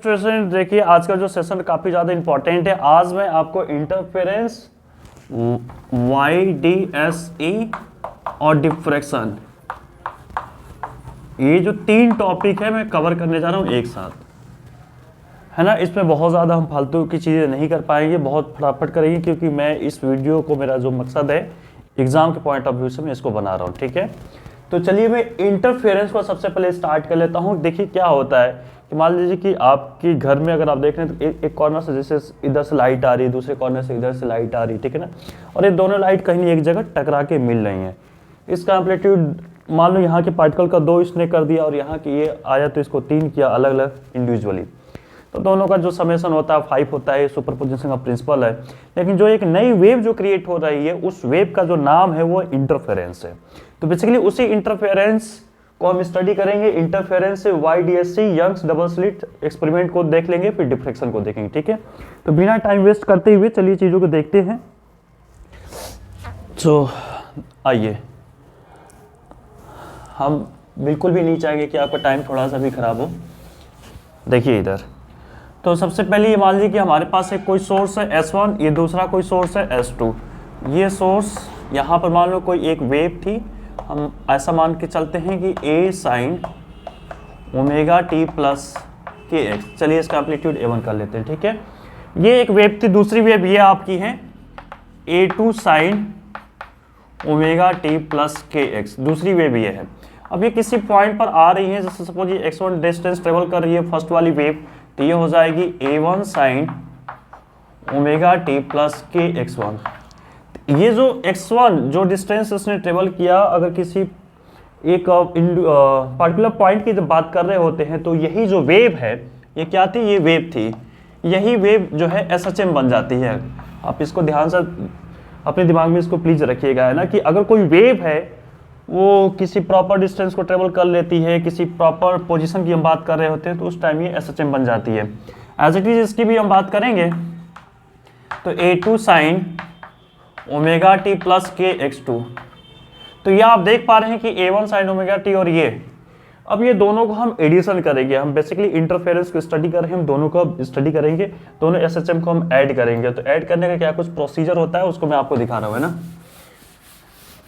Student देखिए आज का जो सेशन काफ़ी ज़्यादा इंपॉर्टेंट है। आज मैं आपको इंटरफेरेंस, YDSE और डिफ्रैक्शन, ये जो 3 टॉपिक है मैं कवर करने जा रहा हूँ एक साथ, है ना। इसमें बहुत ज़्यादा हम फालतू की चीज़ें नहीं कर पाएंगे, बहुत फटाफट करेंगे, क्योंकि मैं इस वीडियो को, मेरा जो मकसद है एग्ज़ाम के पॉइंट ऑफ व्यू से मैं इसको बना रहा हूँ, ठीक है। तो चलिए मैं इंटरफेरेंस को सबसे पहले स्टार्ट कर लेता हूँ। देखिए क्या होता है कि मान लीजिए कि आपके घर में अगर आप देख रहे हैं तो एक कॉर्नर से जैसे इधर से लाइट आ रही है, दूसरे कॉर्नर से इधर से लाइट आ रही है, ठीक है ना। और ये दोनों लाइट कहीं एक जगह टकरा के मिल रही हैं। इसका एम्पलीट्यूड मान लो यहाँ के पार्टिकल का 2 इसने कर दिया और यहाँ की ये आया तो इसको 3 किया अलग अलग इंडिविजुअली, तो दोनों का जो समेशन होता है 5 होता है। सुपरपोजिशन का प्रिंसिपल है। लेकिन जो एक नई वेव जो क्रिएट हो रही है उस वेव का जो नाम है वो इंटरफेरेंस है। तो बेसिकली उसी इंटरफेरेंस को हम स्टडी करेंगे। इंटरफेरेंस से YDSE Young's double slit experiment को देख लेंगे, फिर डिफ्रैक्शन को देखेंगे, ठीक है। तो बिना टाइम वेस्ट करते हुए चलिए चीज़ों को देखते हैं। तो आइए, हम बिल्कुल भी नहीं चाहेंगे कि आपका टाइम थोड़ा सा भी खराब हो। देखिए इधर, तो सबसे पहले ये मान लीजिए कि हमारे पास एक कोई सोर्स है S1, ये दूसरा कोई सोर्स है S2। ये सोर्स यहाँ पर मान लो कोई एक वेव थी, हम ऐसा मान के चलते हैं कि A sin omega T plus के एक्स। चलिए इसका एम्पलीट्यूड A1 कर लेते हैं, ठीक है। ये एक वेव थी, दूसरी वेव ये आपकी है A2 sin omega T plus के एक्स, दूसरी वेव ये है। अब ये किसी पॉइंट पर आ रही है, जैसे सपोज ये x1 डिस्टेंस ट्रेवल कर रही है फर्स्ट वाली वेव, तो ये हो जाएगी A1 sin omega T plus के x1। ये जो x1 जो डिस्टेंस इसने ट्रेवल किया, अगर किसी एक पार्टिकुलर पॉइंट की जब बात कर रहे होते हैं तो यही जो वेव है ये क्या थी, ये वेव थी। यही वेव जो है SHM बन जाती है। आप इसको ध्यान से अपने दिमाग में इसको प्लीज रखिएगा, है ना, कि अगर कोई वेव है वो किसी प्रॉपर डिस्टेंस को ट्रेवल कर लेती है, किसी प्रॉपर पोजीशन की हम बात कर रहे होते हैं, तो उस टाइम ये SHM बन जाती है। एज इट इज इसकी भी हम बात करेंगे तो A2 sin omega T plus के x2। तो ये आप देख पा रहे हैं कि A1 sin ओमेगा टी और ये, अब ये दोनों को हम एडिशन करेंगे। हम बेसिकली इंटरफेरेंस को स्टडी कर रहे हैं, हम दोनों को स्टडी करेंगे, दोनों SHM को हम ऐड करेंगे। तो ऐड करने का क्या कुछ प्रोसीजर होता है उसको मैं आपको दिखा रहा हूँ, है ना।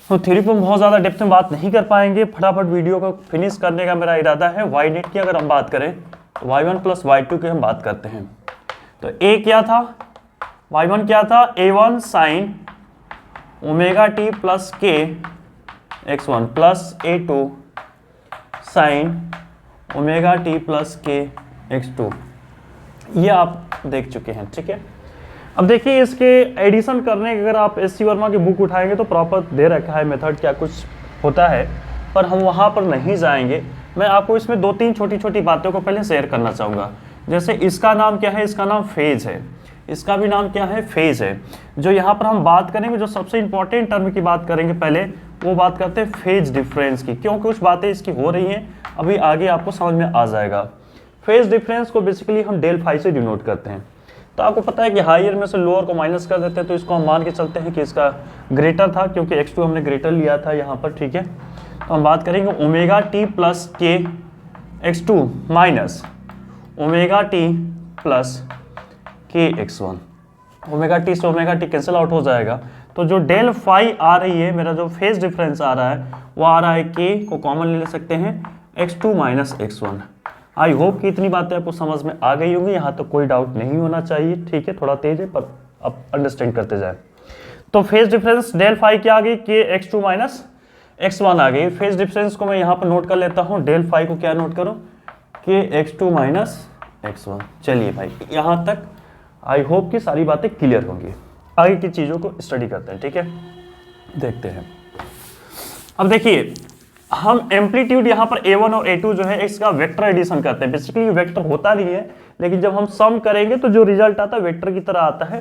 तो थ्योरी पर बहुत ज़्यादा डेप्थ में बात नहीं कर पाएंगे, फटाफट वीडियो को फिनिश करने का मेरा इरादा है। वाई नेट की अगर हम बात करें तो y1 प्लस y2 की हम बात करते हैं। तो A क्या था, y1 क्या था, A1 sin omega T plus के x1 plus A2 sin omega T plus के x2। ये आप देख चुके हैं, ठीक है। अब देखिए इसके एडिशन करने के अगर आप SC वर्मा की बुक उठाएंगे तो प्रॉपर दे रखा है मेथड क्या कुछ होता है, पर हम वहाँ पर नहीं जाएंगे। मैं आपको इसमें 2-3 छोटी छोटी बातों को पहले शेयर करना चाहूँगा। जैसे इसका नाम क्या है, इसका नाम फेज है, इसका भी नाम क्या है, फेज है। जो यहाँ पर हम बात करेंगे, जो सबसे इंपॉर्टेंट टर्म की बात करेंगे पहले, वो बात करते हैं फेज डिफरेंस की, क्यों कुछ बातें इसकी हो रही हैं, अभी आगे आपको समझ में आ जाएगा। फेज डिफरेंस को बेसिकली हम डेल फाई से डिनोट करते हैं। तो आपको पता है कि हायर में से लोअर को माइनस कर देते हैं, तो इसको हम मान के चलते हैं कि इसका ग्रेटर था, क्योंकि x2 हमने ग्रेटर लिया था यहाँ पर, ठीक है। तो हम बात करेंगे ओमेगा टी प्लस के x2 minus omega T plus के x1। ओमेगा टी से ओमेगा टी कैंसिल आउट हो जाएगा, तो जो डेल फाई आ रही है, मेरा जो फेज डिफरेंस आ रहा है वो आ रहा है k को कॉमन ले सकते हैं x2 minus x1। I hope कि इतनी बातें आपको समझ में आ गई होंगी, यहाँ तो कोई डाउट नहीं होना चाहिए, ठीक है। थोड़ा तेज है पर आप अंडरस्टैंड करते जाए। तो फेज डिफरेंस डेल फाई क्या आ गई, के x2 माइनस x1 आ गई। फेज डिफरेंस को मैं यहाँ पर नोट कर लेता हूँ, डेल फाई को क्या नोट करो, के x2 माइनस x1। चलिए भाई यहाँ तक आई होप कि सारी बातें क्लियर होंगी। आगे की चीज़ों को स्टडी करते हैं, ठीक है, देखते हैं। अब देखिए हम एम्पलीट्यूड यहाँ पर A1 और A2 जो है इसका वेक्टर एडिशन करते हैं। बेसिकली ये वेक्टर होता नहीं है, लेकिन जब हम सम करेंगे तो जो रिजल्ट आता है वेक्टर की तरह आता है,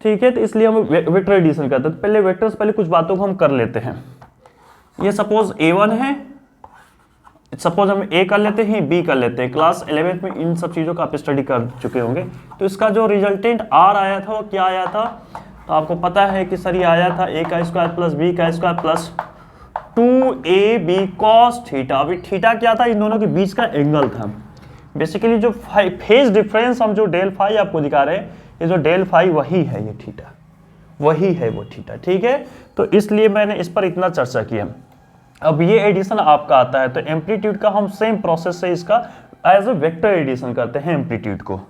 ठीक है। तो इसलिए हम वेक्टर एडिशन करते हैं। तो पहले वेक्टर से पहले कुछ बातों को हम कर लेते हैं। ये सपोज A1 है, सपोज हम A कर लेते हैं, B कर लेते हैं। क्लास 11th में इन सब चीज़ों का आप स्टडी कर चुके होंगे। तो इसका जो रिजल्टेंट R आया था वो क्या आया था, तो आपको पता है कि सर ये आया था A का स्क्वायर प्लस B का square plus 2AB cos theta. अभी थीटा क्या था, इन दोनों के बीच का एंगल था। बेसिकली जो फेज डिफरेंस हम जो डेल फाई आपको दिखा रहे हैं, ये जो डेल फाई वही है ये थीटा, वही है वो थीटा, ठीक है। तो इसलिए मैंने इस पर इतना चर्चा किया। अब ये एडिशन आपका आता है, तो एम्पलीट्यूड का हम सेम प्रोसेस से इसका एज ए वेक्टर एडिशन करते हैं एम्पलीट्यूड को,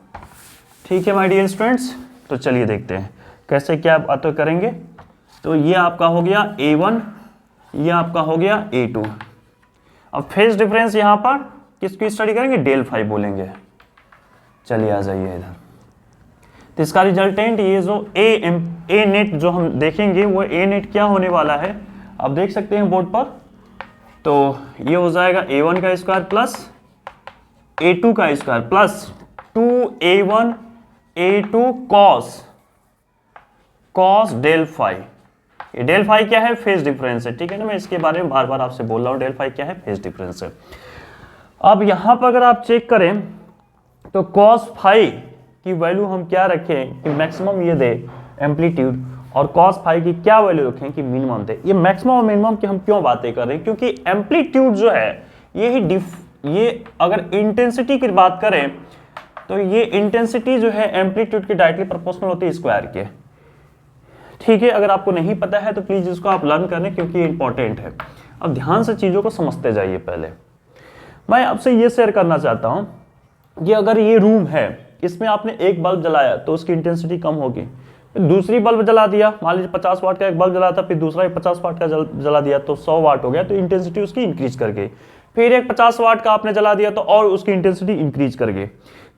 ठीक है माय डियर स्टूडेंट्स। तो चलिए देखते हैं कैसे क्या आप तो करेंगे। तो ये आपका हो गया A1, ये आपका हो गया A2। अब फेज डिफरेंस यहाँ पर किसकी स्टडी करेंगे, डेल फाई बोलेंगे। चलिए आ जाइए इधर। तो इसका रिजल्टेंट ये जो ए नेट जो हम देखेंगे वो ए नेट क्या होने वाला है, आप देख सकते हैं बोर्ड पर। तो ये हो जाएगा A1 का स्क्वायर प्लस A2 का square plus 2A1 A2 cos del phi. ये डेल फाई क्या है, फेज डिफरेंस है, ठीक है ना। मैं इसके बारे में बार बार आपसे बोल रहा हूँ, डेल फाई क्या है, फेज डिफरेंस है। अब यहां पर अगर आप चेक करें तो कॉस फाई की वैल्यू हम क्या रखें कि मैक्सिमम ये दे एम्पलीट्यूड, और कॉस फाई की क्या वैल्यू रखें कि मिनिमम दे। ये मैक्सिमम और मिनिमम की हम क्यों बातें कर रहे हैं, क्योंकि एम्पलीट्यूड जो है ये अगर इंटेंसिटी की बात करें तो ये इंटेंसिटी जो है एम्पलीट्यूड की डायरेक्टली प्रोपोर्शनल होती है स्क्वायर के, ठीक है। अगर आपको नहीं पता है तो प्लीज इसको आप लर्न करें क्योंकि ये इंपॉर्टेंट है। अब ध्यान से चीजों को समझते जाइए। पहले मैं आपसे ये शेयर करना चाहता हूं कि अगर ये रूम है, इसमें आपने एक बल्ब जलाया तो उसकी इंटेंसिटी कम होगी, फिर दूसरी बल्ब जला दिया, मान लीजिए 50 वाट का एक बल्ब जला था, फिर दूसरा 50 वाट का जला दिया तो 100 वाट हो गया, तो इंटेंसिटी उसकी इंक्रीज कर गई। फिर एक 50 वाट का आपने जला दिया तो और उसकी इंटेंसिटी इंक्रीज कर गई।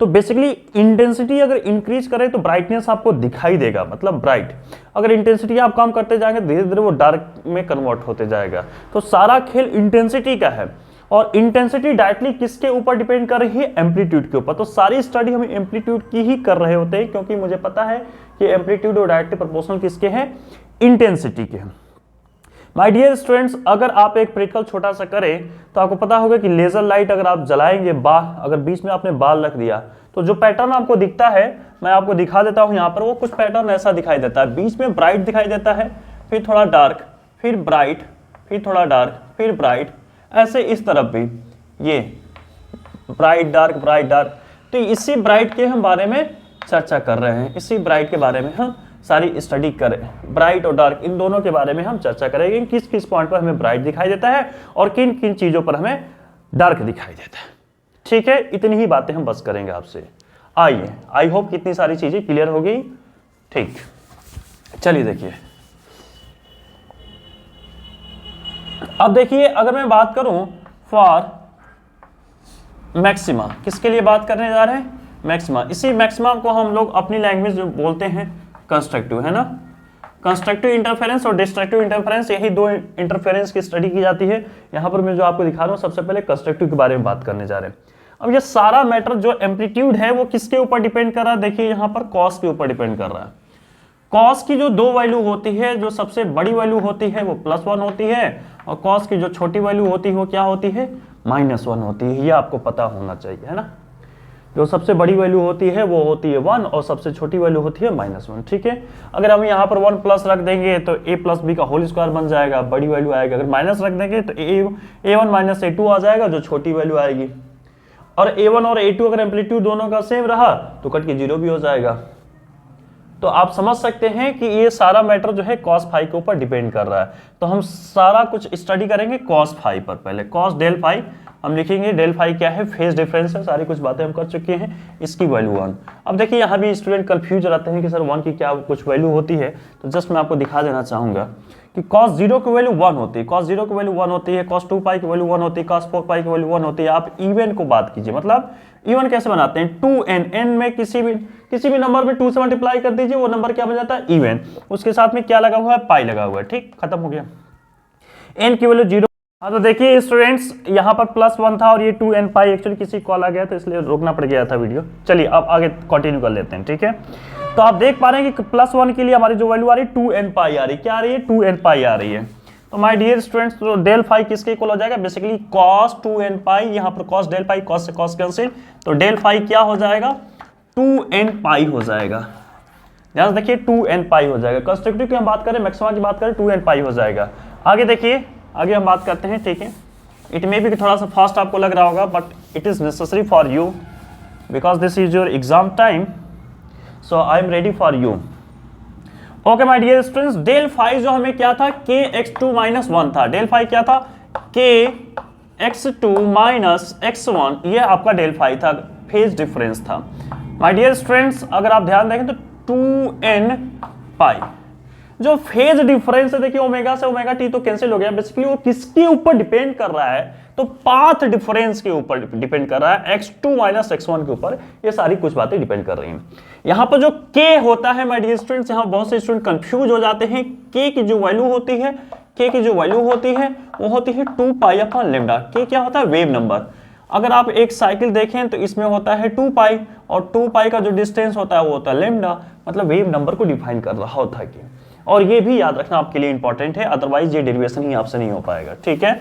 तो बेसिकली इंटेंसिटी अगर इंक्रीज करे तो ब्राइटनेस आपको दिखाई देगा, मतलब ब्राइट। अगर इंटेंसिटी आप कम करते जाएंगे धीरे धीरे वो डार्क में कन्वर्ट होते जाएगा। तो सारा खेल इंटेंसिटी का है, और इंटेंसिटी डायरेक्टली किसके ऊपर डिपेंड कर रही है, एम्पलीट्यूड के ऊपर। तो सारी स्टडी हम एम्पलीट्यूड की ही कर रहे होते हैं, क्योंकि मुझे पता है कि एम्पलीट्यूड और डायरेक्टली प्रोपोर्शनल किसके हैं, इंटेंसिटी के हैं। माय डियर स्टूडेंट्स, अगर आप एक प्रैक्टिकल छोटा सा करें तो आपको पता होगा कि लेजर लाइट अगर आप जलाएंगे, अगर बीच में आपने बाल रख दिया तो जो पैटर्न आपको दिखता है, मैं आपको दिखा देता हूं यहाँ पर, वो कुछ पैटर्न ऐसा दिखाई देता है। बीच में ब्राइट दिखाई देता है, फिर थोड़ा डार्क, फिर ब्राइट, फिर थोड़ा डार्क, फिर ब्राइट, ऐसे इस तरफ भी ये ब्राइट डार्क ब्राइट डार्क। तो इसी ब्राइट के हम बारे में चर्चा कर रहे हैं, इसी ब्राइट के बारे में हम सारी स्टडी करें। ब्राइट और डार्क इन दोनों के बारे में हम चर्चा करेंगे, किस किस पॉइंट पर हमें ब्राइट दिखाई देता है और किन किन चीजों पर हमें डार्क दिखाई देता है, ठीक है। इतनी ही बातें हम बस करेंगे आपसे। आइए, आई होप कितनी सारी चीजें क्लियर हो गई, ठीक। चलिए देखिए, अब देखिए अगर मैं बात करूं फॉर मैक्सिमा, किसके लिए बात करने जा रहे हैं, मैक्सिमा। इसी मैक्सिमा को हम लोग अपनी लैंग्वेज में बोलते हैं कंस्ट्रक्टिव, है ना। कंस्ट्रक्टिव इंटरफेरेंस और डिस्ट्रक्टिव इंटरफेरेंस, यही दो इंटरफेरेंस की स्टडी की जाती है। यहां पर मैं जो आपको दिखा रहा हूं, सबसे पहले कंस्ट्रक्टिव के बारे में बात करने जा रहे हैं। अब ये सारा मैटर जो एम्पलीट्यूड है वो किसके ऊपर डिपेंड कर रहा है, देखिए यहां पर कॉस के ऊपर डिपेंड कर रहा है। कॉस की जो दो वैल्यू होती है, जो सबसे बड़ी वैल्यू होती है वो +1 होती है, और कॉस की जो छोटी वैल्यू होती है वो क्या होती है, -1 होती है। ये आपको पता होना चाहिए, है ना। जो सबसे बड़ी वैल्यू होती है वो होती है 1 और सबसे छोटी वैल्यू होती है -1, ठीक है। अगर हम यहाँ पर 1 प्लस रख देंगे तो a + b का होल स्क्वायर बन जाएगा, बड़ी वैल्यू आएगी। अगर माइनस रख देंगे तो a1 - a2 आ जाएगा, जो छोटी वैल्यू आएगी। और a1 और a2 अगर एम्पलीट्यूड दोनों का सेम रहा तो कट के 0 भी हो जाएगा। तो आप समझ सकते हैं कि ये सारा मैटर जो है कॉस फाई के ऊपर डिपेंड कर रहा है। तो हम सारा कुछ स्टडी करेंगे कॉस फाई पर। पहले कॉस डेल फाई हम लिखेंगे, डेल फाई क्या है, फेज डिफरेंस है, सारी कुछ बातें हम कर चुके हैं। इसकी वैल्यू 1। अब देखिए यहाँ भी स्टूडेंट कंफ्यूज रहते हैं कि सर 1 की क्या कुछ वैल्यू होती है, तो जस्ट मैं आपको दिखा देना चाहूंगा कि cos 0 की वैल्यू 1 होती है, cos 0 की वैल्यू 1 होती है, cos 2 पाई की वैल्यू 1 होती है, cos 4 पाई की वैल्यू 1 होती है। आप इवन को बात कीजिए, मतलब इवन कैसे बनाते हैं, 2n, n में किसी भी नंबर में 2 से मल्टीप्लाई कर दीजिए, वो नंबर क्या बन जाता है, इवन। उसके साथ में क्या लगा हुआ है, पाई लगा हुआ है, ठीक, खत्म हो गया। n की वैल्यू 0। हाँ तो देखिए स्टूडेंट्स, यहाँ पर +1 था और ये 2n पाई, एक्चुअली किसी कॉल आ गया तो इसलिए रोकना पड़ गया था वीडियो। चलिए अब आगे कंटिन्यू कर लेते हैं, ठीक है। तो आप देख पा रहे हैं कि +1 के लिए हमारी जो वैल्यू आ रही है 2n पाई आ रही है, क्या आ रही है, 2n पाई आ रही है। तो माय डियर स्टूडेंट्स, तो डेल फाई किसके इक्वल हो जाएगा, बेसिकली cos 2n पाई, यहाँ पर cos डेल फाई, cos से cos कैंसिल, तो डेल फाई क्या हो जाएगा, 2n पाई हो जाएगा। ध्यान से देखिए 2n पाई हो जाएगा। कंस्ट्रक्टिव की हम बात करें, मैक्सिमा की बात करें, 2n पाई हो जाएगा। आगे देखिए, आगे हम बात करते हैं, ठीक है। इट मे बी थोड़ा सा फास्ट आपको लग रहा होगा, but it is necessary for you because this is your exam time, so I am ready for you. Okay my dear students, del phi जो हमें क्या था, के x2 माइनस 1 था। डेल फाई क्या था, के x2 माइनस x1, ये आपका डेल फाई था, फेज डिफरेंस था। माय डियर स्टूडेंट्स, अगर आप ध्यान देखें तो 2n पाई जो फेज डिफरेंस है, देखिए ओमेगा से ओमेगा टी तो कैंसिल हो गया। बेसिकली वो किसके ऊपर डिपेंड कर रहा है, तो पाथ डिफरेंस के ऊपर डिपेंड कर रहा है, x2 माइनस x1 के ऊपर। ये सारी कुछ बातें डिपेंड कर रही हैं। यहाँ पर जो k होता है माय डियर स्टूडेंट्स, यहाँ बहुत से स्टूडेंट कंफ्यूज हो जाते हैं। k की जो वैल्यू होती है, k की जो वैल्यू होती है वो होती है 2 पाई अपॉन लेम्डा। k क्या होता है, वेव नंबर। अगर आप एक साइकिल देखें तो इसमें होता है 2 पाई, और 2 पाई का जो डिस्टेंस होता है वो होता है लेम्डा, मतलब वेव नंबर को डिफाइन कर रहा होता है। और ये भी याद रखना आपके लिए इंपॉर्टेंट है, अदरवाइज ये डेरिवेशन ही आपसे नहीं हो पाएगा। ठीक है,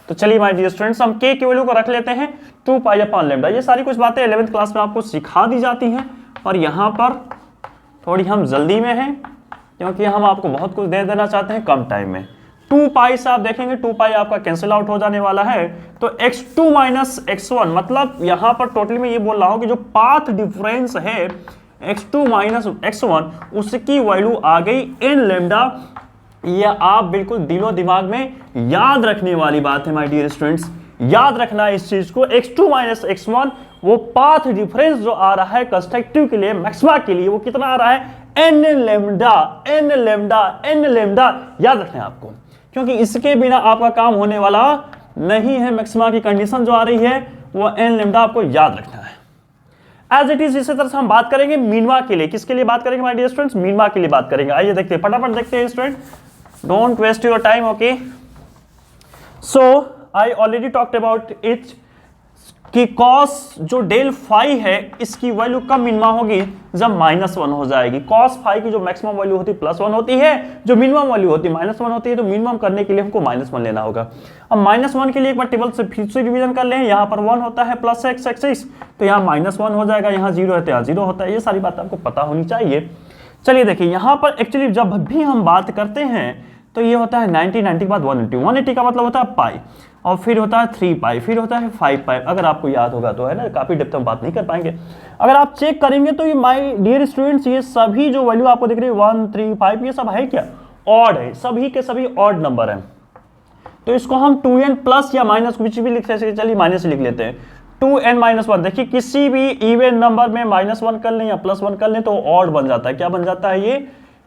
तो चलिए माय डियर स्टूडेंट्स, हम k की वैल्यू को रख लेते हैं 2 पाई अपॉन लेम्डा। ये सारी कुछ बातें 11th क्लास में आपको सिखा दी जाती हैं, और यहाँ पर थोड़ी हम जल्दी में हैं क्योंकि हम आपको बहुत कुछ दे देना चाहते हैं कम टाइम में। 2 पाई से आप देखेंगे 2 पाई आपका कैंसिल आउट हो जाने वाला है, तो x2 माइनस x1, मतलब यहाँ पर टोटली में ये बोल रहा हूँ कि जो पाथ डिफरेंस है x2 माइनस x1, उसकी वैल्यू आ गई n लेम्डा। ये आप बिल्कुल दिलो दिमाग में याद रखने वाली बात है माय डियर स्टूडेंट्स, याद रखना इस चीज को। x2 माइनस x1 वो पाथ डिफरेंस जो आ रहा है कंस्ट्रक्टिव के लिए, मैक्सिमा के लिए, वो कितना आ रहा है, n lambda, n lambda, n lambda. याद रखना है आपको, क्योंकि इसके बिना आपका काम होने वाला नहीं है। मैक्सिमा की कंडीशन जो आ रही है वो n लेम्डा आपको याद रखना है एज इट इज। इसी तरह से हम बात करेंगे मिनिमा के लिए। किसके लिए बात करेंगे माय डियर स्टूडेंट्स, मिनिमा के लिए बात करेंगे। आइए देखते हैं, फटाफट देखते हैं student, don't waste your time. Okay, so I already talked about it कि कॉस जो डेल फाई है इसकी वैल्यू कब मिनिमा होगी, जब -1 हो जाएगी। कॉस फाई की जो मैक्सिमम वैल्यू होती है +1 होती है, जो मिनिमम वैल्यू होती है -1 होती है। तो मिनिमम करने के लिए हमको -1 लेना होगा। अब -1 के लिए एक बार टेबल से फिर से रिवीजन कर लें। यहाँ पर 1 होता है प्लस x एक्सिस, तो यहाँ -1 हो जाएगा, यहाँ 0 है तो यहाँ 0 होता है। ये सारी बात आपको पता होनी चाहिए। चलिए देखिए, यहाँ पर एक्चुअली जब भी हम बात करते हैं तो ये होता है 90, 90 के बाद 180, 180 का मतलब होता है पाई, और फिर होता है 3 पाई, फिर होता है 5 पाई। अगर आपको याद होगा तो, है ना, काफी डेप्थ में बात नहीं कर पाएंगे। अगर आप चेक करेंगे तो ये माय डियर स्टूडेंट्स, ये सभी जो वैल्यू आपको दिख रही है 1, 3, 5, ये सब है क्या, ऑड है, सभी के सभी ऑड नंबर हैं। तो इसको हम 2n प्लस या माइनस कुछ भी लिख सकते, चलिए माइनस लिख लेते हैं। 2n-1, देखिए किसी भी इवन नंबर में -1 कर लें या +1 कर लें तो ऑड बन जाता है। क्या बन जाता है,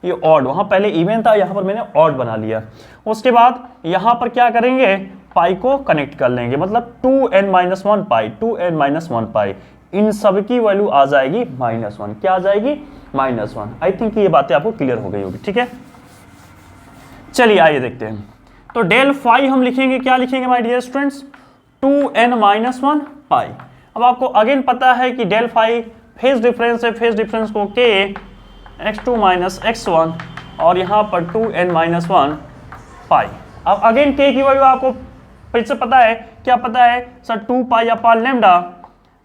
ये ऑड। वहां पहले इवन था, यहां पर मैंने ऑड बना लिया। उसके बाद यहां पर क्या करेंगे, पाई को कनेक्ट कर लेंगे, मतलब 2n-1 पाई, 2n-1 पाई, इन सब की वैल्यू आ जाएगी -1। क्या आ जाएगी, -1। आई थिंक ये बातें आपको क्लियर हो गई होगी। ठीक है, चलिए आइए देखते हैं। तो डेल फाई हम लिखेंगे, क्या लिखेंगे माय डियर स्टूडेंट्स, 2n-1 पाई। अब आपको अगेन पता है कि डेल फाई फेज डिफरेंस है, फेज डिफरेंस को k x2 माइनस x1 और यहाँ पर 2n-1 पाई। अब अगेन k की वैल्यू आपको फिर से पता है, क्या पता है sir, 2 pi upon lambda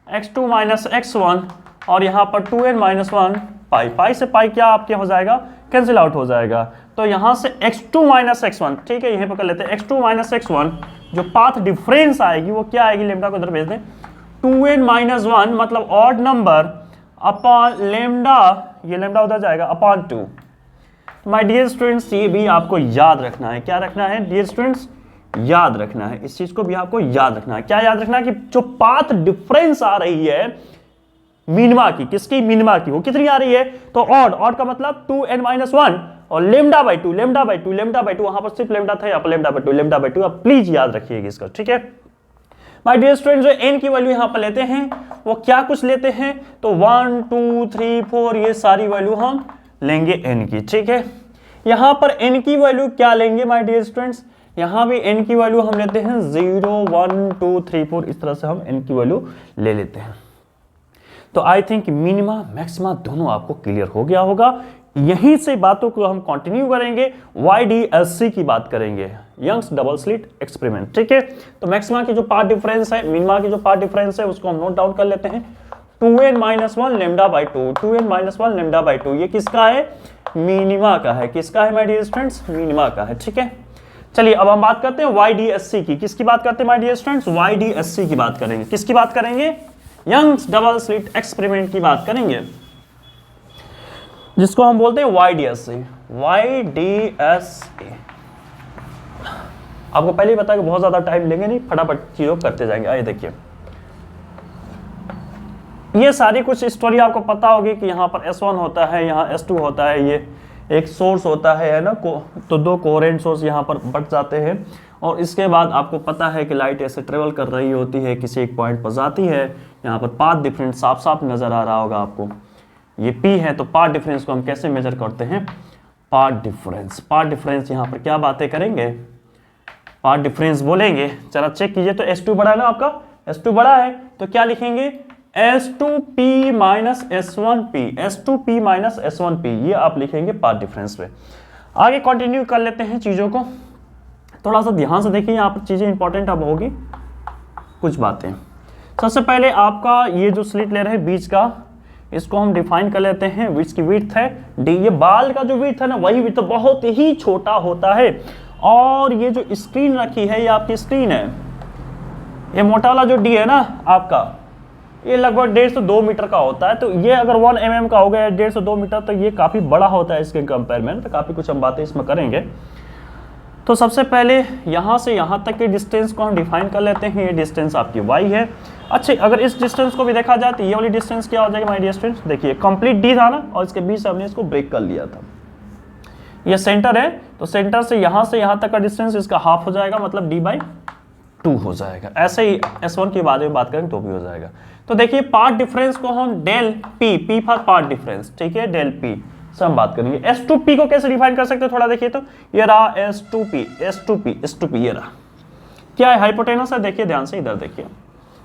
x2 minus x1 और यहाँ पर 2n-1 पाई। पाई से पाई क्या आपके हो जाएगा, कैंसिल आउट हो जाएगा। तो यहाँ से x2 माइनस x1, ठीक है, यहीं पर कर लेते हैं। x2 माइनस x1 जो पाथ डिफरेंस आएगी वो क्या आएगी, लेम्डा को इधर भेज दें, 2n-1 मतलब ऑड नंबर अपॉन लेम्डा, ये लेम्डा उधर जाएगा, अपॉन 2। माय डियर स्टूडेंट्स, ये भी आपको याद रखना है। क्या रखना है डियर स्टूडेंट्स, याद रखना है, इस चीज को भी आपको याद रखना है। क्या याद रखना है कि जो पाथ डिफरेंस आ रही है मिनिमा की, किसकी, मिनिमा की, वो कितनी आ रही है, तो ऑड। ऑड का मतलब 2n-1 और lambda by 2, lambda by 2, lambda by 2, वहां पर सिर्फ लेम्डा था, यहाँ पर लेम्डा बाई 2, लेम्डा बाई 2। अब प्लीज याद रखिएगा इसका। ठीक है माय डियर स्टूडेंट, जो n की वैल्यू यहाँ पर लेते हैं वो क्या कुछ लेते हैं, तो 1, 2, 3, 4 ये सारी वैल्यू हम लेंगे n की। ठीक है, यहाँ पर n की वैल्यू क्या लेंगे माय डियर स्टूडेंट्स, यहाँ भी n की वैल्यू हम लेते हैं 0, 1, 2, 3, 4, इस तरह से हम n की वैल्यू ले लेते हैं। तो आई थिंक मिनिमा मैक्सिमा दोनों आपको क्लियर हो गया होगा। यहीं से बातों को हम कंटिन्यू करेंगे, YDSC की बात करेंगे, यंग्स डबल स्लिट एक्सपेरिमेंट। ठीक है, तो मैक्सिमा की जो पार्ट डिफरेंस है, मिनिमा की जो पार्ट डिफरेंस है, उसको हम नोट डाउन कर लेते हैं। 2n-1 lambda by 2, 2n-1 lambda by 2, ये किसका है, मिनिमा का है। किसका है माय डियर स्टूडेंट्स, मिनिमा का है। ठीक है, चलिए अब हम बात करते हैं YDSC की। किसकी बात करते हैं माय डियर स्टूडेंट्स, YDSC की बात करेंगे। किसकी बात करेंगे, यंग्स डबल स्लिट एक्सपेरिमेंट की बात करेंगे, जिसको हम बोलते हैं YDSA। आपको पहले ही बता कि बहुत ज्यादा टाइम लेंगे नहीं, फटाफट चीजों करते जाएंगे। आइए देखिए, ये सारी कुछ स्टोरी आपको पता होगी कि यहाँ पर S1 होता है, यहाँ S2 होता है, ये एक सोर्स होता है ना, तो दो कोहेरेंट सोर्स यहाँ पर बट जाते हैं, और इसके बाद आपको पता है कि लाइट ऐसे ट्रेवल कर रही होती है, किसी एक पॉइंट पर जाती है। यहाँ पर पाथ डिफरेंस साफ साफ नजर आ रहा होगा आपको, ये P है। तो पाथ डिफरेंस को हम कैसे मेजर करते हैं? पाथ डिफरेंस यहाँ पर क्या बातें करेंगे? पाथ डिफरेंस बोलेंगे। चलो चेक कीजिए, तो S2 बड़ा है ना आपका, S2 बड़ा है तो क्या लिखेंगे? S2P minus S1P, S2P minus S1P, ये आप लिखेंगे पाथ डिफरेंस पे। आगे कंटिन्यू कर लेते हैं चीज़ों को, थोड़ा सा ध्यान से देखिए, यहाँ पर चीज़ें इंपॉर्टेंट अब होगी कुछ बातें। सबसे पहले आपका ये जो स्लिट ले रहे हैं बीच का, इसको हम डिफाइन कर लेते हैं। इसकी विड्थ है D, ये बाल का जो विड्थ है ना, वही विड्थ बहुत ही छोटा होता है। और ये जो स्क्रीन रखी है, ये आपकी स्क्रीन है, ये मोटा वाला जो D है ना आपका, ये लगभग 1.5 से 2 मीटर का होता है। तो ये अगर 1 mm का हो गया 1.5 से 2 मीटर, तो ये काफ़ी बड़ा होता है इसके कंपेयर में, तो काफ़ी कुछ हम बातें इसमें करेंगे। तो सबसे पहले यहाँ से यहाँ तक के डिस्टेंस को हम डिफाइन कर लेते हैं। ये डिस्टेंस आपकी y है। अच्छा, अगर इस डिस्टेंस को भी देखा जाए तो ये वाली डिस्टेंस क्या हो जाएगी माय डियर स्टूडेंट्स? देखिए कंप्लीट D था ना, और इसके बीच से हमने इसको ब्रेक कर लिया था। ये सेंटर है, तो सेंटर से यहाँ तक का डिस्टेंस इसका हाफ हो जाएगा, मतलब D/2 हो जाएगा। ऐसे ही S1 के बारे में बात करेंगे तो भी हो जाएगा। तो देखिए पाथ डिफरेंस को हम del P for path difference, ठीक है, डेल P से हम बात करेंगे। S2P को कैसे डिफाइन कर सकते हैं? थोड़ा देखिए, तो ये रहा S2P, ये रहा क्या है? हाइपोटेनस है। देखिए ध्यान से, इधर देखिए,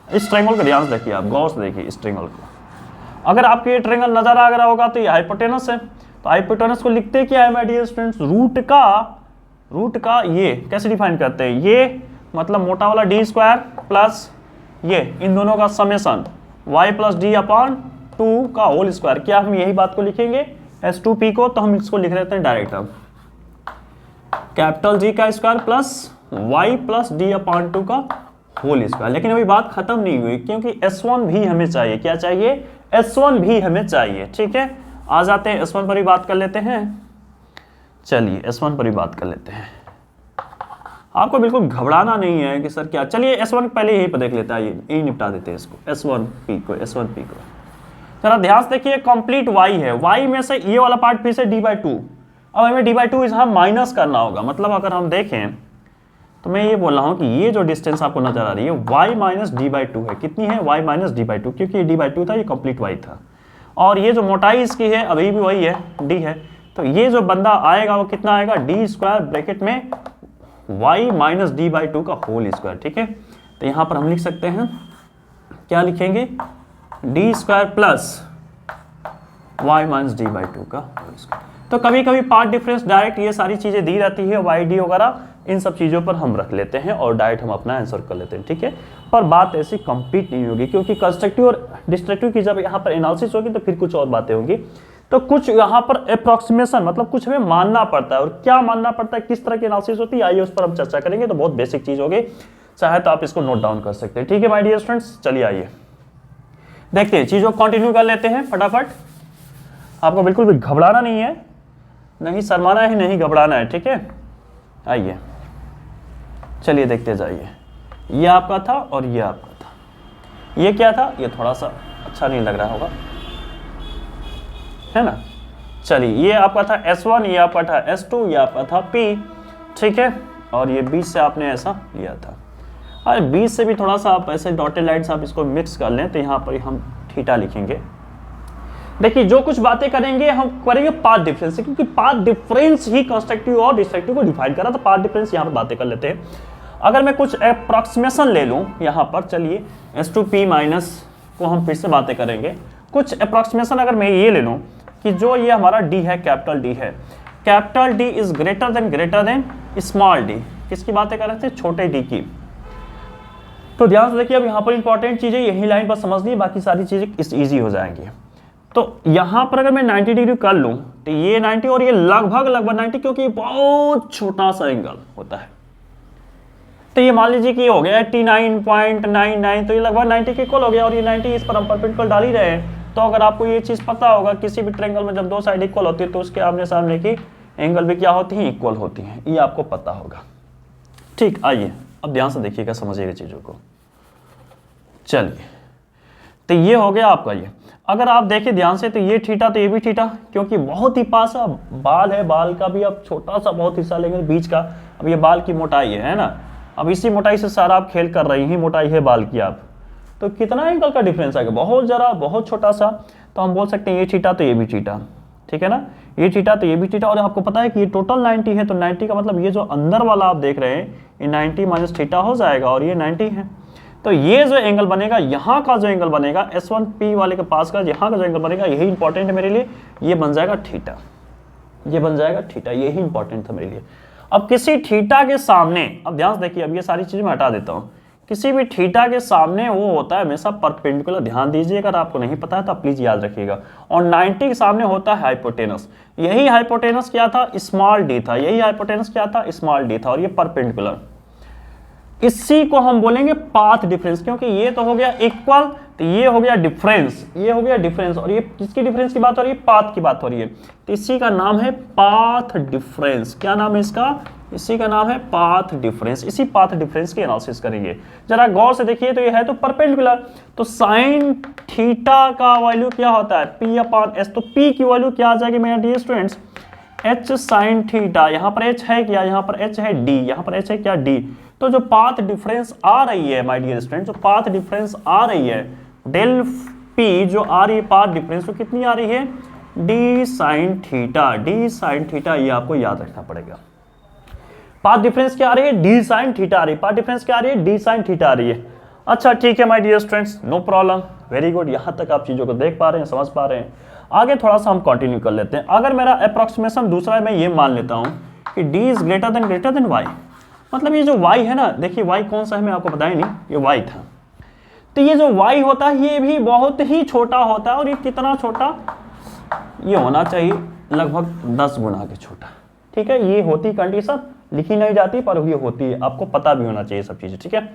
इस ट्रायंगल को ध्यान से देखिए, आप गौर से देखिए इस ट्रायंगल को। अगर आपको ये ट्रायंगल नजर आ रहा होगा तो ये हाइपोटेनस है। तो हाइपोटेनस को लिखते क्या है माय डियर स्टूडेंट्स? रूट का ये कैसे डिफाइन करते हैं? ये मतलब मोटा वाला D² प्लस ये इन दोनों का समेशन y प्लस D/2 का होल स्क्वायर। क्या हम यही बात को लिखेंगे S2P को? तो हम इसको लिख लेते हैं डायरेक्ट, अब कैपिटल G का square plus y plus D/2 का होल स्क्वायर। लेकिन अभी बात खत्म नहीं हुई, क्योंकि S1 भी हमें चाहिए। क्या चाहिए? S1 भी हमें चाहिए, ठीक है। आ जाते हैं S1 पर ही बात कर लेते हैं। चलिए S1 पर ही बात कर लेते हैं। आपको बिल्कुल घबराना नहीं है कि सर क्या, चलिए S1 पहले यही पर देख लेता है, यही निपटा देते हैं इसको, S1P को। जरा ध्यान से देखिए, कंप्लीट y है, y में से ये वाला पार्ट फिर से D/2। अब हमें D/2 यहाँ माइनस करना होगा। मतलब अगर हम देखें तो मैं ये बोल रहा हूँ कि ये जो डिस्टेंस आपको नजर आ रही है y माइनस D/2 है। कितनी है? y माइनस D/2, क्योंकि ये D/2 था, ये कंप्लीट y था। और ये जो मोटाई इसकी है अभी भी वही है, D है। तो ये जो बंदा आएगा वो कितना आएगा? D² ब्रैकेट में y माइनस D/2 का होल स्क्वायर, ठीक है। तो यहाँ पर हम लिख सकते हैं, क्या लिखेंगे? D² plus y minus D/2 का होल स्क्वायर। तो कभी कभी पार्ट डिफरेंस डायरेक्ट ये सारी चीज़ें दी रहती है, y d वगैरह, इन सब चीज़ों पर हम रख लेते हैं और डायरेक्ट हम अपना आंसर कर लेते हैं, ठीक है। पर बात ऐसी कंप्लीट नहीं होगी, क्योंकि कंस्ट्रक्टिव और डिस्ट्रक्टिव की जब यहाँ पर एनालिसिस होगी तो फिर कुछ और बातें होंगी। तो कुछ यहाँ पर अप्रोक्सीमेशन, मतलब कुछ हमें मानना पड़ता है, और क्या मानना पड़ता है, किस तरह की एनालिसिस होती है, आइए उस पर हम चर्चा करेंगे। तो बहुत बेसिक चीज़ होगी, चाहे तो आप इसको नोट डाउन कर सकते हैं, ठीक है माय डियर स्टूडेंट्स। चलिए आइए देखते हैं, चीज़ों को कंटिन्यू कर लेते हैं फटाफट। आपको बिल्कुल भी घबराना नहीं है, नहीं शर्माना है, नहीं घबराना है, ठीक है। आइए चलिए देखते जाइए। ये आपका था और ये आपका था। ये क्या था? ये थोड़ा सा अच्छा नहीं लग रहा होगा, है ना। चलिए ये आपका था S1, ये आपका था S2, ये आपका था P, ठीक है। और ये बीच से आपने ऐसा लिया था, और बीच से भी थोड़ा सा आप ऐसे डॉटेड लाइन्स आप इसको मिक्स कर लें, तो यहाँ पर हम थीटा लिखेंगे। देखिए जो कुछ बातें करेंगे हम करेंगे पाथ डिफरेंस से, क्योंकि पाथ डिफरेंस ही कंस्ट्रक्टिव और डिस्ट्रक्टिव को डिफाइन करा। तो पाथ डिफरेंस यहाँ पर बातें कर लेते हैं। अगर मैं कुछ अप्रॉक्सीमेशन ले लूँ यहाँ पर, चलिए S2P माइनस को हम फिर से बातें करेंगे। कुछ अप्रॉक्सीमेशन अगर मैं ये ले लूँ कि जो ये हमारा D है, कैपिटल D है, capital D is greater than small d। किसकी बातें कर रहे थे? छोटे d की। तो ध्यान से देखिए, अब यहाँ पर इंपॉर्टेंट चीज़ें यही लाइन पर समझनी, बाकी सारी चीज़ें ईजी हो जाएंगी। तो यहाँ पर अगर मैं 90 डिग्री कर लूँ तो ये 90 और ये लगभग 90, क्योंकि बहुत छोटा सा एंगल होता है। तो ये मान लीजिए कि ये हो गया 89.99, तो ये लगभग 90 के इक्वल हो गया, और ये 90 इस पर हम परपेंडिकुलर डाल ही रहे हैं। तो अगर आपको ये चीज़ पता होगा, किसी भी ट्रायंगल में जब दो साइड इक्वल होती है तो उसके आमने सामने की एंगल भी क्या होती है, इक्वल होती हैं, ये आपको पता होगा। ठीक, आइए अब ध्यान से देखिएगा, समझिएगा चीज़ों को। चलिए, तो ये हो गया आपका ये। अगर आप देखें ध्यान से तो ये थीटा, तो ये भी थीटा, क्योंकि बहुत ही पास बाल है, बाल का भी अब छोटा सा बहुत हिस्सा लेंगे बीच का। अब ये बाल की मोटाई है ना, अब इसी मोटाई से सारा आप खेल कर रही हैं, मोटाई है बाल की आप, तो कितना एंगल का डिफरेंस आएगा, बहुत ज़रा, बहुत छोटा सा। तो हम बोल सकते हैं ये थीटा तो ये भी थीटा, ठीक है ना, ये थीटा तो ये भी थीटा। और आपको पता है कि ये टोटल 90 है, तो 90 का मतलब ये जो अंदर वाला आप देख रहे हैं ये 90 माइनस थीटा हो जाएगा, और ये 90 है। तो ये जो एंगल बनेगा, यहाँ का जो एंगल बनेगा S1P वाले के पास का, यहाँ का जो एंगल बनेगा, यही इंपॉर्टेंट है मेरे लिए, ये बन जाएगा थीटा, ये बन जाएगा थीटा, यही इंपॉर्टेंट था मेरे लिए। अब किसी थीटा के सामने, अब ध्यान से देखिए, अब ये सारी चीज़ें मैं हटा देता हूँ। किसी भी थीटा के सामने वो होता है हमेशा परपेंडिकुलर, ध्यान दीजिए, अगर आपको नहीं पता है तो प्लीज याद रखिएगा। और 90 के सामने होता है हाइपोटेनस, यही हाइपोटेनस क्या था, स्मॉल डी था, यही हाइपोटेनस क्या था, स्मॉल डी था, और ये परपेंडिकुलर। इसी को हम बोलेंगे पाथ डिफरेंस, क्योंकि ये तो हो गया इक्वल, तो ये हो गया डिफरेंस, ये हो गया डिफरेंस, और ये किसकी डिफरेंस की बात हो रही है, पाथ की बात हो रही है। तो इसी का नाम है पाथ डिफरेंस। क्या नाम है इसका, इसी का नाम है पाथ डिफरेंस। इसी पाथ डिफरेंस की एनालिसिस करेंगे। जरा गौर से देखिए, तो ये है तो परपेंडिकुलर, तो साइन थीटा का वैल्यू क्या होता है, P अपॉन S। तो P की वैल्यू क्या आ जाएगी मेरे dear students, H sine theta, यहाँ पर H है क्या, यहाँ पर H है D, यहाँ पर H है क्या, D। तो जो पाथ डिफरेंस आ रही है माय डियर स्टूडेंट, जो पाथ डिफरेंस आ रही है डेल P जो आ रही है पाथ डिफरेंस, तो कितनी आ रही है, D sine theta, D sine theta, ये आपको याद रखना पड़ेगा। पाथ डिफरेंस क्या आ रही है, D साइन थीटा आ रही है, पाथ डिफरेंस क्या आ रही है, D साइन थीटा आ रही है। अच्छा ठीक है my dear students, no problem, very good, यहाँ तक आप चीज़ों को देख पा रहे हैं, समझ पा रहे हैं। आगे थोड़ा सा हम कंटिन्यू कर लेते हैं। अगर मेरा अप्रॉक्सीमेशन दूसरा मैं ये मान लेता हूँ कि D is greater than y, मतलब ये जो y है ना, देखिए y कौन सा है मैं आपको बताया नहीं, ये y था। तो ये जो y होता है ये भी बहुत ही छोटा होता है, और ये कितना छोटा, ये होना चाहिए लगभग 10 गुना के छोटा, ठीक है। ये होती कंडीशन, लिखी नहीं जाती पर ये होती है, आपको पता भी होना चाहिए सब चीज़ें, ठीक है।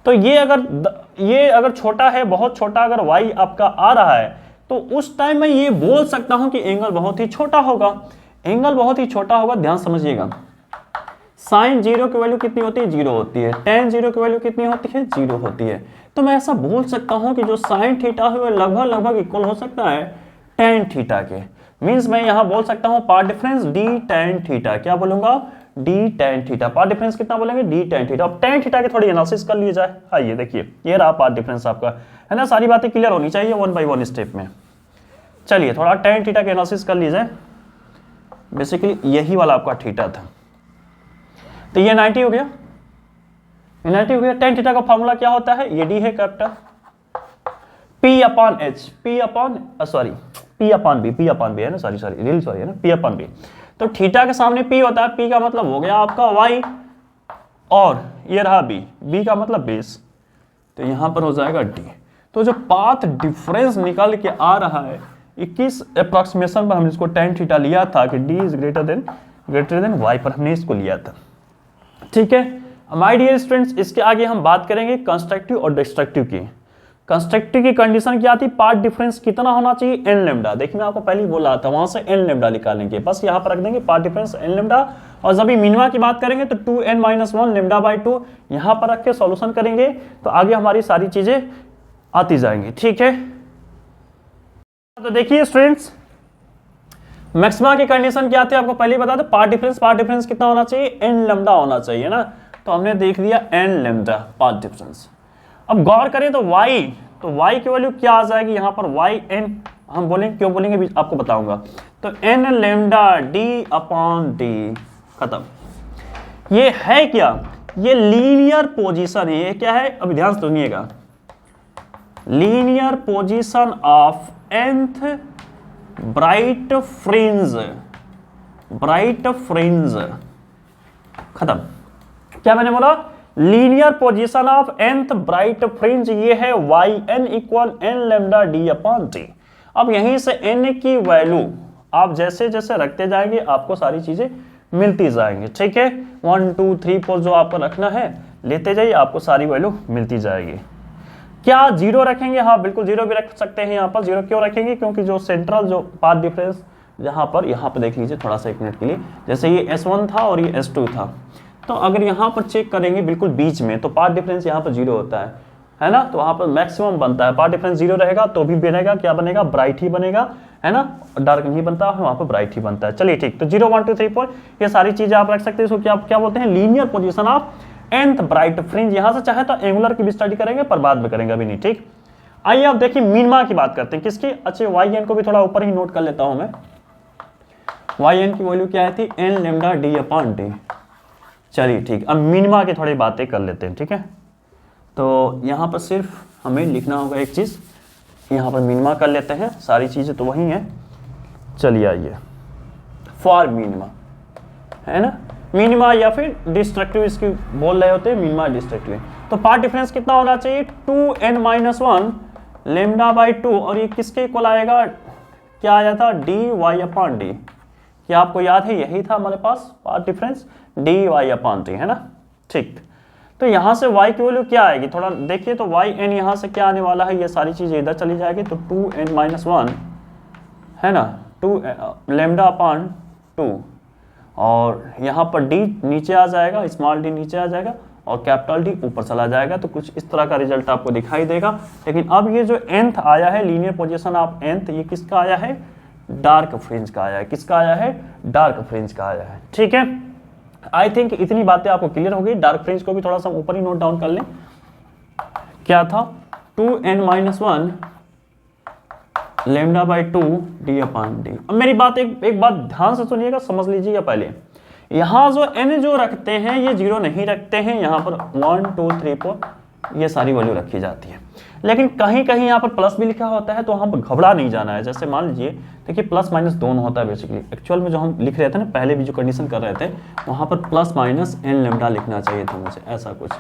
तो ये अगर छोटा है, बहुत छोटा अगर y आपका आ रहा है, तो उस टाइम मैं ये बोल सकता हूं कि एंगल बहुत ही छोटा होगा, एंगल बहुत ही छोटा होगा। ध्यान समझिएगा, साइन 0 की वैल्यू कितनी होती है, 0 होती है, टेन 0 की वैल्यू कितनी होती है, 0 होती है। तो मैं ऐसा बोल सकता हूं कि जो साइन थीटा है वो लगभग इक्वल हो सकता है टेन थीटा के। मीन्स मैं यहां बोल सकता हूं path difference d tan theta, क्या बोलूंगा, d tan theta. Path difference कितना बोलेंगे, d टेन थीटा। अब टेन थीटा की थोड़ी एनालिसिस कर ली जाए। आइए देखिए, ये रहा पाथ डिफरेंस आपका, है ना, सारी बातें क्लियर होनी चाहिए 1 by 1 स्टेप में। चलिए थोड़ा टेन थीटा की एनालिसिस कर लीजिए। बेसिकली यही वाला आपका थीटा था, तो ये 90 हो गया, ये 90 हो गया। टेन थीटा का फॉर्मूला क्या होता है, ये d है capital, P upon H, P upon B है ना, सॉरी है ना, P अपॉन B। तो थीटा के सामने P होता है, P का मतलब हो गया आपका y, और ये रहा B का मतलब बेस, तो यहां पर हो जाएगा D। तो जो पाथ डिफरेंस निकल के आ रहा है 21 अप्रॉक्सीमेशन पर हमने इसको टेन थीटा लिया था कि D is greater than y पर हमने इसको लिया था, ठीक है। माय डियर स्टूडेंट्स, इसके आगे हम बात करेंगे कंस्ट्रक्टिव और डिस्ट्रक्टिव की। कंस्ट्रक्टिव की कंडीशन क्या थी, पाथ डिफरेंस कितना होना चाहिए, n लैम्डा। देखिए मैं आपको पहले ही बोला था, वहां से n लैम्डा निकालेंगे, बस यहाँ पर रख देंगे पाथ डिफरेंस n लैम्डा। और जब मिनिमा की बात करेंगे तो 2n - 1 लैम्डा बाई 2 यहाँ पर रख के सॉल्यूशन करेंगे, तो आगे हमारी सारी चीजें आती जाएंगी, ठीक है। तो देखिए स्टूडेंट्स, मैक्सिमा की कंडीशन क्या थी आपको पहले ही बता दो, पाथ डिफरेंस कितना होना चाहिए, n लैम्डा होना चाहिए ना। तो हमने देख लिया n लैम्डा पाथ डिफरेंस। अब गौर करें तो y की वैल्यू क्या आ जाएगी, यहाँ पर yn हम बोलेंगे, क्यों बोलेंगे भी आपको बताऊंगा। तो n lambda d upon d, खत्म। ये है क्या, ये लीनियर पोजीशन है, ये क्या है, अभी ध्यान से सुनिएगा, linear position of nth bright fringe, खत्म। क्या मैंने बोला, linear position of nth bright fringe, ये है yn equal n lambda d upon d। अब यहीं से n की वैल्यू आप जैसे जैसे रखते जाएंगे आपको सारी चीजें मिलती जाएंगी, ठीक है। 1 2 3 4 जो आपको रखना है लेते जाइए, आपको सारी वैल्यू मिलती जाएगी। क्या जीरो रखेंगे? हाँ बिल्कुल जीरो भी रख सकते हैं यहाँ पर। जीरो क्यों रखेंगे? क्योंकि जो सेंट्रल जो पाथ डिफरेंस यहाँ पर देख लीजिए थोड़ा सा 1 मिनट के लिए, जैसे ये S1 था और ये S2 था, तो अगर यहाँ पर चेक करेंगे बिल्कुल बीच में, तो पाथ डिफरेंस यहाँ पर जीरो होता है ना, तो वहाँ पर मैक्सिमम बनता है। पाथ डिफरेंस जीरो रहेगा तो भी बनेगा, क्या बनेगा? ब्राइट ही बनेगा, है ना, डार्क नहीं बनता है, वहाँ पर ब्राइट ही बनता है। चलिए ठीक, तो 0 1 2 3 4 ये सारी चीजें आप रख सकते हैं। इसको क्या बोलते हैं? Linear position of nth bright fringe. यहां से चाहे तो एंगुलर की भी स्टडी करेंगे, पर बाद में करेंगे, अभी नहीं। ठीक, आइए अब देखिए मिनिमा की बात करते हैं। किसकी? अच्छा, वाई एन को भी थोड़ा ऊपर ही नोट कर लेता हूं मैं। वाई एन की वैल्यू क्या है थी? N lambda D upon D. चलिए ठीक, अब मिनिमा की थोड़ी बातें कर लेते हैं। ठीक है, तो यहाँ पर सिर्फ हमें लिखना होगा एक चीज, यहाँ पर मिनिमा कर लेते हैं, सारी चीजें तो वही हैं। चलिए आइए, फॉर मिनिमा, है ना, मिनिमा या फिर डिस्ट्रक्टिव इसकी बोल रहे होते हैं, मिनिमा डिस्ट्रक्टिव। तो पार्ट डिफरेंस कितना होना चाहिए? 2n-1 लेमडा बाई 2, और ये किसके इक्वल आएगा? क्या आया था? D Y upon D. क्या आपको याद है? यही था हमारे पास part difference, D Y upon D, है ना। ठीक, तो यहाँ से y की वैल्यू क्या आएगी? थोड़ा देखिए, तो y n यहाँ से क्या आने वाला है? ये सारी चीजें इधर चली जाएगी, तो 2n-1 है ना, 2 लेमडा अपॉन 2, और यहाँ पर d नीचे आ जाएगा, स्मॉल d नीचे आ जाएगा, और कैपिटल D ऊपर चला जाएगा। तो कुछ इस तरह का रिजल्ट आपको दिखाई देगा। लेकिन अब ये जो nth आया है, लीनियर पोजीशन ऑफ nth, ये किसका आया है? डार्क फ्रिंज का आया है। किसका आया है? डार्क फ्रिंज का आया है। ठीक है, आई थिंक इतनी बातें आपको क्लियर हो गई। डार्क फ्रिंज को भी थोड़ा सा ऊपर ही नोट डाउन कर लें। क्या था? 2n-1 lambda by 2 D upon D. अब मेरी बात एक बात ध्यान से सुनिएगा, समझ लीजिएगा पहले। यहाँ जो n जो रखते हैं ये जीरो नहीं रखते हैं, यहाँ पर 1 2 3 4 ये सारी वैल्यू रखी जाती है। लेकिन कहीं कहीं यहाँ पर प्लस भी लिखा होता है, तो वहाँ पर घबरा नहीं जाना है। जैसे मान लीजिए, देखिए प्लस माइनस दोनों होता है बेसिकली। एक्चुअल में जो हम लिख रहे थे ना, पहले भी जो कंडीशन कर रहे थे, वहाँ पर प्लस माइनस n लेमडा लिखना चाहिए था मुझे, ऐसा कुछ।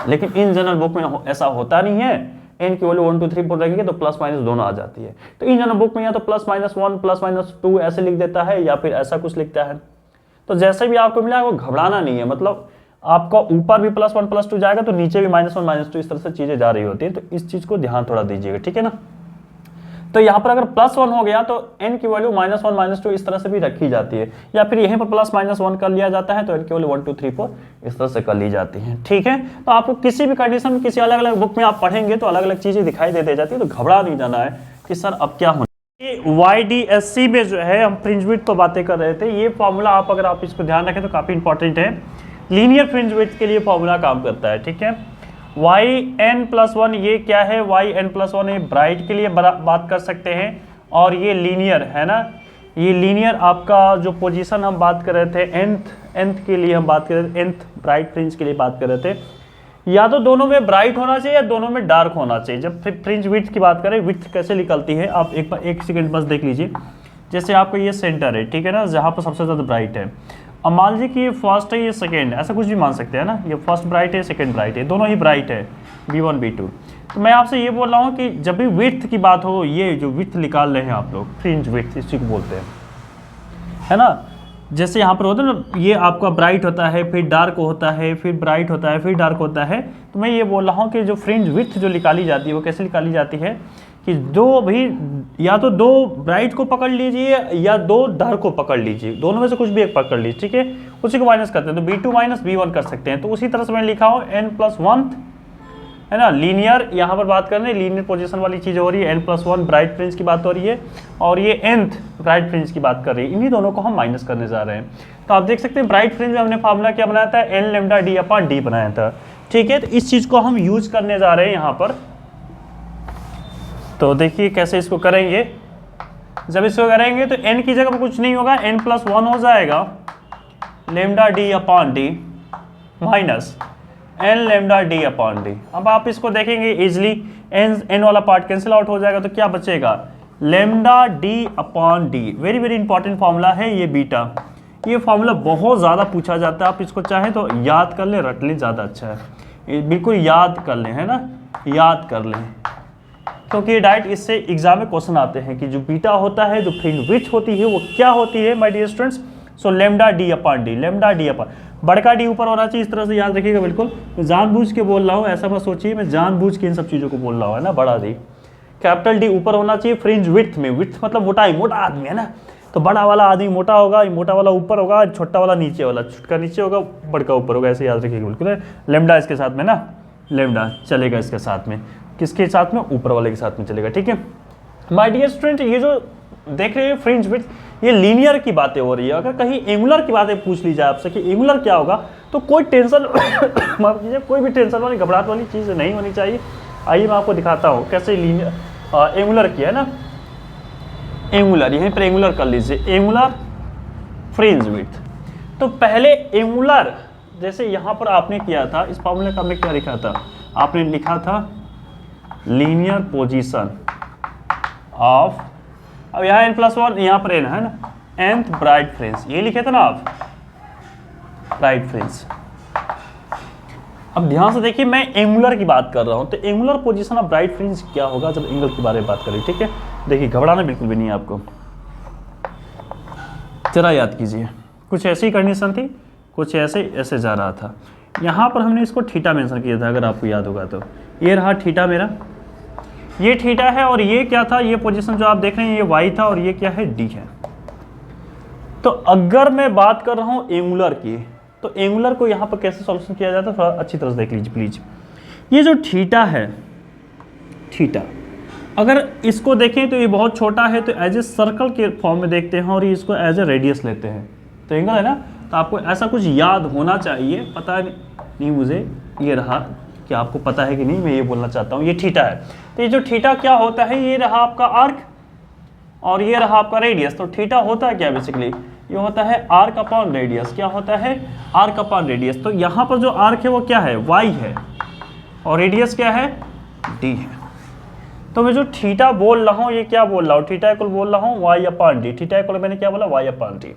लेकिन इन जनरल बुक में ऐसा होता नहीं है। n की वैल्यू 1 2 3 4 रखेंगे तो प्लस माइनस दोनों आ जाती है। तो इन जनरल बुक में या तो प्लस माइनस 1 प्लस माइनस 2 ऐसे लिख देता है, या फिर ऐसा कुछ लिखता है। तो जैसे भी आपको मिला, वो घबराना नहीं है। मतलब आपका ऊपर भी +1 +2 जाएगा, तो नीचे भी -1 -2 इस तरह से चीजें जा रही होती है। तो इस चीज को ध्यान थोड़ा दीजिएगा, ठीक है ना। तो यहाँ पर अगर +1 हो गया तो n की वैल्यू -1 -2 इस तरह से भी रखी जाती है, या फिर यहीं पर +-1 कर लिया जाता है, तो n की वैल्यू 1 2 3 4 इस तरह से कर ली जाती है। ठीक है, तो आपको किसी भी कंडीशन में किसी अलग अलग बुक में आप पढ़ेंगे तो अलग अलग चीजें दिखाई दे जाती है। तो घबरा नहीं जाना है कि सर अब क्या होना। YDSC में जो है हम फ्रिंज विड्थ पर बातें कर रहे थे। ये फॉर्मूला अगर आप इसको ध्यान रखें तो काफी इंपॉर्टेंट है। लीनियर फ्रिंज विड्थ के लिए फॉर्मूला काम करता है। ठीक है, yn+1 ये क्या है? yn+1 ये ब्राइट के लिए बात कर सकते हैं, और ये लीनियर है ना। ये लीनियर आपका जो पोजीशन हम बात कर रहे थे, nth के लिए हम बात कर रहे थे, nth ब्राइट फ्रिंज के लिए बात कर रहे थे। या तो दोनों में ब्राइट होना चाहिए या दोनों में डार्क होना चाहिए। जब फ्रिंज विड्थ की बात करें, विड्थ कैसे निकलती है आप एक सेकंड बस देख लीजिए। जैसे आपको ये सेंटर है, ठीक है ना, जहाँ पर सबसे ज़्यादा ब्राइट है। अब मान लीजिए कि ये फर्स्ट है, ये सेकंड है, ऐसा कुछ भी मान सकते हैं ना। ये फर्स्ट ब्राइट है, सेकंड ब्राइट है, दोनों ही ब्राइट है, B1 B2। तो मैं आपसे ये बोल रहा हूँ कि जब भी विड्थ की बात हो, ये जो विड्थ निकाल रहे हैं आप लोग, फ्रिंज विड्थ इसी को बोलते हैं, है ना। जैसे यहाँ पर होता है ना, ये आपका ब्राइट होता है, फिर डार्क होता है, फिर ब्राइट होता है, फिर डार्क होता है। तो मैं ये बोल रहा हूँ कि जो फ्रिंज विड्थ जो निकाली जाती है, वो कैसे निकाली जाती है कि दो भी, या तो दो ब्राइट को पकड़ लीजिए या दो डार्क को पकड़ लीजिए, दोनों में से कुछ भी एक पकड़ लीजिए। ठीक है, उसी को माइनस करते हैं, तो B2 माइनस B1 कर सकते हैं। तो उसी तरह से मैंने लिखा हो n+1, है ना। लीनियर यहाँ पर बात कर रहे हैं, लीनियर पोजीशन वाली चीज़ हो रही है, n+1 ब्राइट फ्रिंज की बात हो रही है, और ये nth ब्राइट फ्रिंज की बात कर रही है। इन्हीं दोनों को हम माइनस करने जा रहे हैं। तो आप देख सकते हैं ब्राइट फ्रिंज में हमने फार्मूला क्या बनाया था? n lambda d upon d बनाया था। ठीक है, तो इस चीज़ को हम यूज करने जा रहे हैं यहाँ पर। तो देखिए कैसे इसको करेंगे। जब इसको करेंगे तो n की जगह पर कुछ नहीं होगा, n+1 हो जाएगा lambda d upon d minus n lambda d upon d। अब आप इसको देखेंगे इजिली, n वाला पार्ट कैंसिल आउट हो जाएगा, तो क्या बचेगा? Lambda d upon d। Very very important formula है ये बीटा। ये फॉर्मूला बहुत ज़्यादा पूछा जाता है, आप इसको चाहें तो याद कर लें, रट लें, ज़्यादा अच्छा है। ये बिल्कुल याद कर लें, है ना, याद कर लें, क्योंकि ये डायरेक्ट इससे एग्जाम में क्वेश्चन आते हैं कि जो बीटा होता है, जो फ्रिंज विड्थ होती है, वो क्या होती है my dear students. So lambda D upon D, lambda D upon, बड़का डी ऊपर होना चाहिए, इस तरह से याद रखिएगा। बिल्कुल मैं जानबूझ के बोल रहा हूँ, ऐसा मत सोचिए मैं जानबूझ के इन सब चीज़ों को बोल रहा हूँ, है ना। बड़ा डी, कैपिटल डी ऊपर होना चाहिए, फ्रिंज विड्थ में, विड्थ मतलब मोटाई, मोटा आदमी है ना, तो बड़ा वाला आदमी मोटा होगा, मोटा वाला ऊपर होगा, छोटा वाला नीचे वाला, छोटा नीचे होगा, बड़का ऊपर होगा, ऐसे याद रखिएगा। बिल्कुल लेमडा इसके साथ में ना, लेमडा चलेगा इसके साथ में, किसके साथ में, ऊपर वाले के साथ में चलेगा, ठीक है। माय डियर स्टूडेंट, ये जो देख रहे हैं फ्रिंज विड्थ, ये लीनियर की बातें हो रही है। अगर कहीं एंगुलर की बातें पूछ ली जाए आपसे कि एंगुलर क्या होगा, तो कोई टेंशन माफ कीजिए, कोई भी टेंशन वाली घबराहट वाली चीज़ नहीं होनी चाहिए। आइए मैं आपको दिखाता हूँ कैसे लीनियर एंगुलर किया है ना, एंगुलर, यहीं पर एंगुलर कर लीजिए, एंगुलर फ्रिंज विड्थ। तो पहले एंगुलर जैसे यहाँ पर आपने किया था, इस फॉर्मूले का हमने क्या लिखा था, आपने लिखा था लीनियर पोजीशन ऑफ, अब यहाँ n+1, यहाँ पर n है ना, nth ब्राइट फ्रिंज, ये लिखे थे ना आप, ब्राइट फ्रिंज। अब ध्यान से देखिए, मैं एंगुलर की बात कर रहा हूँ, तो angular position of bright fringe क्या होगा जब एंगल के बारे में बात करें, ठीक है। देखिए घबराना बिल्कुल भी नहीं है आपको, जरा याद कीजिए, कुछ ऐसी कंडीशन थी, कुछ ऐसे जा रहा था। यहाँ पर हमने इसको थीटा मेंशन किया था, अगर आपको याद होगा तो। ये रहा थीटा मेरा, ये थीटा है, और ये क्या था, ये पोजीशन जो आप देख रहे हैं ये वाई था, और ये क्या है, डी है। तो अगर मैं बात कर रहा हूँ एंगुलर की, तो एंगुलर को यहाँ पर कैसे सॉल्यूशन किया जाता है, थोड़ा अच्छी तरह से देख लीजिए प्लीज। ये जो थीटा है, थीटा अगर इसको देखें तो ये बहुत छोटा है, तो एज ए सर्कल के फॉर्म में देखते हैं, और ये इसको एज ए रेडियस लेते हैं, तो एंगल है ना। तो आपको ऐसा कुछ याद होना चाहिए, पता नहीं मुझे ये रहा कि आपको पता है कि नहीं, मैं ये बोलना चाहता हूँ, ये थीटा है। तो ये जो थीटा क्या होता है, ये रहा आपका आर्क, और ये रहा आपका रेडियस। तो थीटा होता है क्या बेसिकली, ये होता है आर्क अपॉन रेडियस। क्या होता है, आर्क अपॉन रेडियस। तो यहाँ पर जो आर्क है वो क्या है, वाई है, और रेडियस क्या है, डी है। तो मैं जो थीटा बोल रहा हूँ, ये क्या बोल रहा हूँ, थीटा इक्वल बोल रहा हूँ Y upon D, theta equal मैंने क्या बोला, वाई अपॉन डी।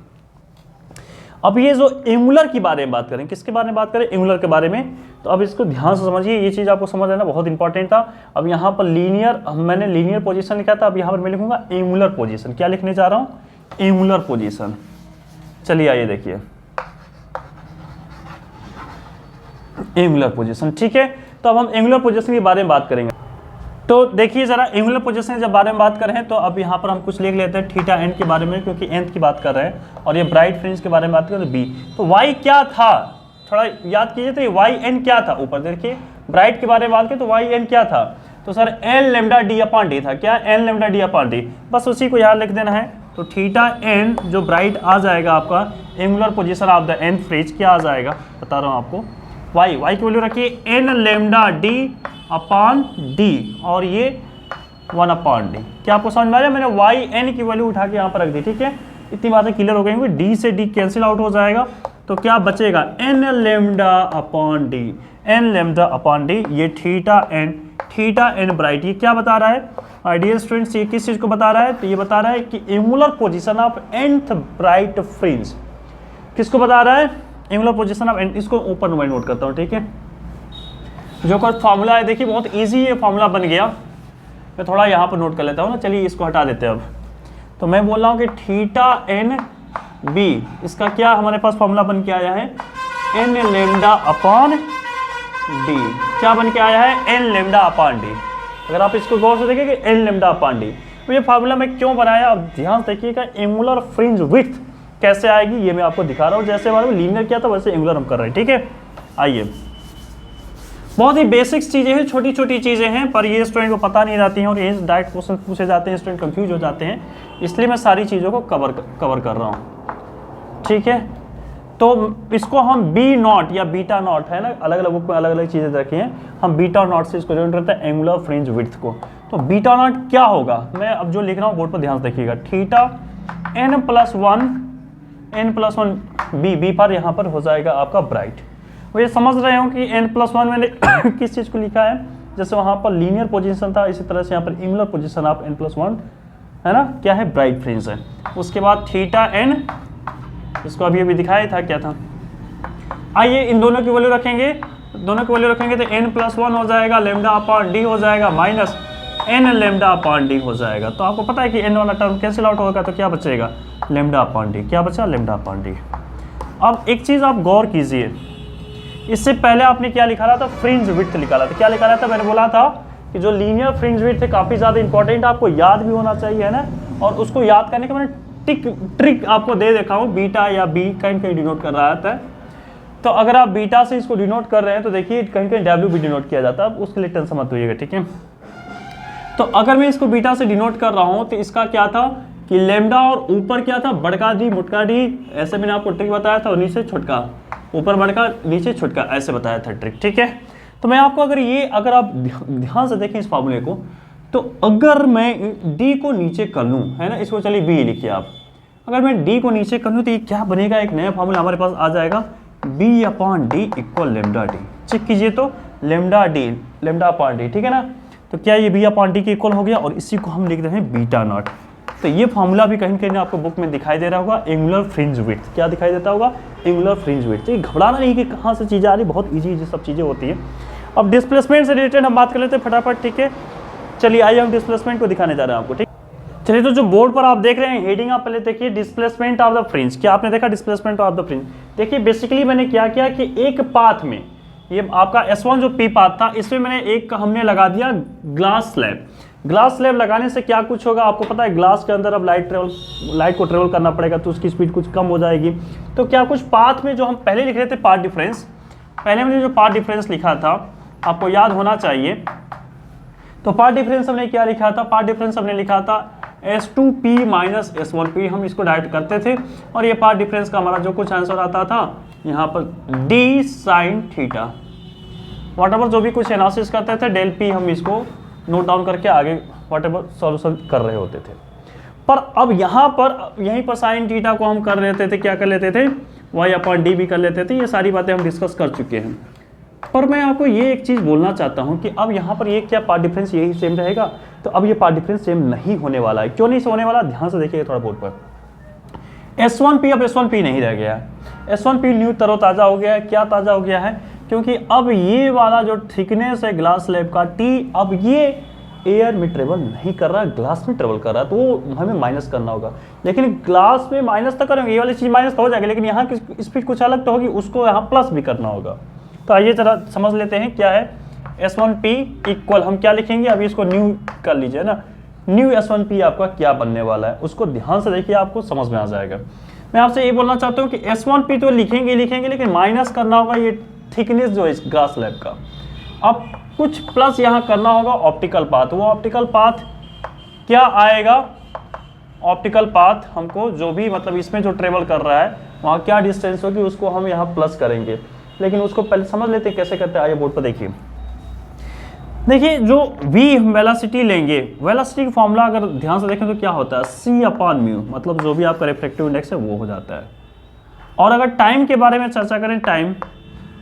अब ये जो एंगुलर की बारे में बात करें, किसके बारे में बात करें, एंगुलर के बारे में। तो अब इसको ध्यान से समझिए, ये चीज़ आपको समझ लेना बहुत इंपॉर्टेंट था। अब यहाँ पर लीनियर, मैंने लीनियर पोजीशन लिखा था, अब यहाँ पर मैं लिखूंगा एंगुलर पोजीशन। क्या लिखने जा रहा हूँ, एंगुलर पोजीशन। चलिए आइए देखिए, एंगुलर पोजीशन, ठीक है। तो अब हम एंगुलर पोजीशन के बारे में बात करेंगे। तो देखिए जरा, एंगुलर पोजीशन जब बारे में बात कर रहे हैं, तो अब यहाँ पर हम कुछ लिख लेते हैं थीटा एन के बारे में, क्योंकि nth की बात कर रहे हैं, और ये ब्राइट फ्रिंज के बारे में बात करें तो बी। तो y क्या था, थोड़ा याद कीजिए, तो ये वाई एन क्या था, ऊपर देखिए ब्राइट के बारे में बात करें तो वाई एन क्या था, तो sir N lambda D upon D था। क्या, N lambda D upon D, बस उसी को यहाँ लिख देना है। तो थीटा एन जो ब्राइट आ जाएगा आपका, angular position of the N fringe क्या आ जाएगा, बता रहा हूँ आपको, वाई की वैल्यू रखिए N lambda D upon D, और ये 1 अपॉन डी। क्या आपको समझ में आ रहा है, मैंने वाई एन की वैल्यू उठा के यहाँ पर रख दी, ठीक है। इतनी बातें क्लियर हो गई, डी से डी कैंसिल आउट हो जाएगा, तो क्या बचेगा, N lambda upon D, N lambda upon D. ये थीटा एन ब्राइट, ये क्या बता रहा है डियर स्टूडेंट्स, ये किस चीज़ को बता रहा है, तो ये बता रहा है कि angular position of nth bright fringe, किसको बता रहा है, एंगुलर पोजीशन ऑफ, इसको ऊपर मैं नोट करता हूँ, ठीक है। जो का फॉर्मूला है, देखिए बहुत इजी ये फॉर्मूला बन गया, मैं थोड़ा यहाँ पर नोट कर लेता हूँ ना। चलिए इसको हटा देते हैं अब। तो मैं बोल रहा हूँ कि थीटा एन बी, इसका क्या हमारे पास फॉर्मूला बन के आया है, एन लेमडा अपॉन डी। क्या बन के आया है, एन लेमडा अपॉन डी। अगर आप इसको गौर से देखेंगे, एन लेमडा अपॉन डी। तो ये फार्मूला मैं क्यों बनाया, अब ध्यान देखिएगा, एंगुलर फ्रिंज विड्थ कैसे आएगी ये मैं आपको दिखा रहा हूँ। जैसे हमारे लीनियर किया था वैसे एंगुलर हम कर रहे हैं, ठीक है। आइए, बहुत ही बेसिक्स चीज़ें हैं, छोटी छोटी चीज़ें हैं, पर ये स्टूडेंट को पता नहीं रहती हैं, और ये डायरेक्ट क्वेश्चन पूछे जाते हैं, स्टूडेंट कंफ्यूज हो जाते हैं, इसलिए मैं सारी चीज़ों को कवर कर रहा हूँ, ठीक है। तो इसको हम बी नॉट या बीटा नॉट है ना, अलग अलग बुक में अलग अलग चीज़ें रखी हैं, हम बीटा नॉट से इसको जोड़ करते हैं एंगुलर फ्रिंज विड्थ को। तो बीटा नॉट क्या होगा, मैं अब जो लिख रहा हूँ बोर्ड पर ध्यान से देखिएगा, थीटा n+1 बी पर यहाँ पर हो जाएगा आपका ब्राइट। वो ये समझ रहे हो कि n+1 मैंने किस चीज़ को लिखा है, जैसे वहाँ पर लीनियर पोजीशन था, इसी तरह से यहाँ पर एंगुलर पोजीशन ऑफ n+1 है ना, क्या है, ब्राइट फ्रिंज है। उसके बाद थीटा एन, इसको अभी दिखाया था क्या था। आइए इन दोनों की वैल्यू रखेंगे, दोनों की वैल्यू रखेंगे तो n+1 हो जाएगा लेमडा अपॉन डी हो जाएगा minus N lambda upon D हो जाएगा। तो आपको पता है कि एन वाला टर्म कैंसिल आउट होगा, तो क्या बचेगा, लेमडा अपॉन डी। क्या बचा, लेमडा अपॉन डी। अब एक चीज़ आप गौर कीजिए, इससे पहले आपने क्या लिखा रहा था, फ्रिंज विड्थ लिखा रहा था। क्या लिखा रहा था, मैंने बोला था कि जो लीनियर फ्रिंज विड्थ है काफ़ी ज़्यादा इंपॉर्टेंट, आपको याद भी होना चाहिए, है ना। और उसको याद करने का मैंने ट्रिक आपको दे देखा हूँ, बीटा या बी कहीं कहीं डिनोट कर रहा था। तो अगर आप बीटा से इसको डिनोट कर रहे हैं तो देखिए कहीं कहीं डब्ल्यू भी डिनोट किया जाता है, अब उसके लिए टेंशन मत होइएगा, ठीक है। तो अगर मैं इसको बीटा से डिनोट कर रहा हूँ तो इसका क्या था कि लेमडा और ऊपर क्या था, बड़का डी मुटका डी, ऐसे मैंने आपको ट्रिक बताया था, और नीचे छुटका, ऊपर बड़का नीचे छुटका, ऐसे बताया था ट्रिक, ठीक है। तो मैं आपको अगर आप ध्यान से देखें इस फार्मूले को, तो अगर मैं डी को नीचे कर लूँ, है ना, इसको चलिए बी लिखिए आप, अगर मैं डी को नीचे कर लूँ तो ये क्या बनेगा, एक नया फार्मूला हमारे पास आ जाएगा, B upon D equal lambda D. Check कीजिए तो lambda D, lambda upon D, ठीक है ना। तो क्या ये बी अपॉन डी के इक्वल हो गया, और इसी को हम लिख रहे हैं बीटा नॉट। तो ये फार्मूला भी कहीं कहीं आपको बुक में दिखाई दे रहा होगा, एंगुलर फ्रिंज विड्थ। क्या दिखाई देता होगा, एंगुलर फ्रिंज विड्थ। तो ये घबराना नहीं कि कहाँ से चीज़ें आ रही, बहुत ईजी सब चीज़ें होती है। अब डिस्प्लेसमेंट से रिलेटेड हम बात कर लेते हैं फटाफट, ठीक है। चलिए आइए हम डिस्प्लेसमेंट को दिखाने जा रहे हैं आपको, ठीक। चलिए तो जो बोर्ड पर आप देख रहे हैं हेडिंग, आप पहले देखिए डिस्प्लेसमेंट ऑफ द फ्रिंज। क्या आपने देखा डिस्प्लेसमेंट ऑफ द फ्रिंज? देखिए बेसिकली मैंने क्या किया कि एक पाथ में, ये आपका S1 जो पी पाथ था, इसमें मैंने एक हमने लगा दिया ग्लास स्लैब। ग्लास स्लैब लगाने से क्या कुछ होगा, आपको पता है ग्लास के अंदर अब लाइट को ट्रेवल करना पड़ेगा, तो उसकी स्पीड कुछ कम हो जाएगी। तो क्या कुछ पाथ में जो हम पहले लिख रहे थे पाथ डिफरेंस, पहले मैंने जो पाथ डिफरेंस लिखा था आपको याद होना चाहिए। तो पाथ डिफरेंस हमने क्या लिखा था, पाथ डिफरेंस हमने लिखा था S2P माइनस S1P, हम इसको डायरेक्ट करते थे, और ये पाथ डिफरेंस का हमारा जो कुछ आंसर आता था यहाँ पर D साइन थीटा, व्हाटएवर जो भी कुछ एनालिसिस करते थे डेल P, हम इसको नोट डाउन करके आगे व्हाटएवर सॉल्यूशन कर रहे होते थे। पर अब यहाँ पर यहीं पर साइन थीटा को हम कर लेते थे, क्या कर लेते थे, Y अपॉन D भी कर लेते थे। ये सारी बातें हम डिस्कस कर चुके हैं। पर मैं आपको ये एक चीज़ बोलना चाहता हूँ कि अब यहाँ पर ये क्या पार्ट डिफरेंस यही सेम रहेगा, तो अब ये पार्ट डिफरेंस सेम नहीं होने वाला है। क्यों नहीं होने वाला, ध्यान से देखिए थोड़ा बोर्ड पर। S1P अब S1P नहीं रह गया है, S1P न्यू तरोताज़ा हो गया है। क्या ताज़ा हो गया है, क्योंकि अब ये वाला जो थिकनेस है ग्लास स्लैब का T, अब ये एयर में ट्रेवल नहीं कर रहा है, ग्लास में ट्रेवल कर रहा है, तो वो हमें माइनस करना होगा। लेकिन ग्लास में माइनस तो करेंगे, ये वाली चीज़ माइनस तो हो जाएगी, लेकिन यहाँ की स्पीड कुछ अलग तो होगी, उसको यहाँ प्लस भी करना होगा। तो आइए जरा समझ लेते हैं क्या है S1P इक्वल, हम क्या लिखेंगे, अभी इसको न्यू कर लीजिए ना, न्यू S1P आपका क्या बनने वाला है उसको ध्यान से देखिए, आपको समझ में आ जाएगा। मैं आपसे ये बोलना चाहता हूँ कि S1P तो लिखेंगे लेकिन माइनस करना होगा ये थिकनेस जो है इस ग्लास स्लैब का। अब कुछ प्लस यहाँ करना होगा ऑप्टिकल पाथ। वो ऑप्टिकल पाथ क्या आएगा, ऑप्टिकल पाथ हमको जो भी मतलब इसमें जो ट्रेवल कर रहा है वहाँ क्या डिस्टेंस होगी उसको हम यहाँ प्लस करेंगे, लेकिन उसको पहले समझ लेते हैं कैसे करते हैं। आइए बोर्ड पर देखिए, जो v वेलोसिटी लेंगे, वेलोसिटी का फॉर्मूला अगर ध्यान से देखें तो क्या होता है, c अपॉन म्यू, मतलब जो भी आपका रिफ्रैक्टिव इंडेक्स है वो हो जाता है। और अगर टाइम के बारे में चर्चा करें, टाइम,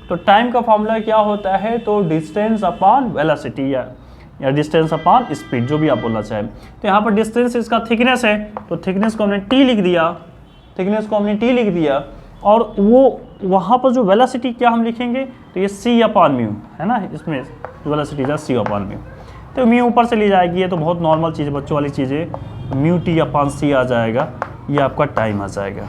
तो टाइम का फॉर्मूला क्या होता है, तो डिस्टेंस अपॉन वेलोसिटी या डिस्टेंस अपॉन स्पीड, जो भी आप बोलना चाहें। तो यहाँ पर डिस्टेंस इसका थिकनेस है, तो थिकनेस को हमने t लिख दिया, थिकनेस को हमने t लिख दिया, और वो वहाँ पर जो वेलोसिटी क्या हम लिखेंगे, तो ये c अपॉन म्यू है ना, इसमें वेलोसिटी है c अपॉन म्यू, तो म्यू ऊपर से ली जाएगी। ये तो बहुत नॉर्मल चीज़ है, बच्चों वाली चीज़ है, म्यू t अपॉन c आ जाएगा, ये आपका टाइम आ जाएगा,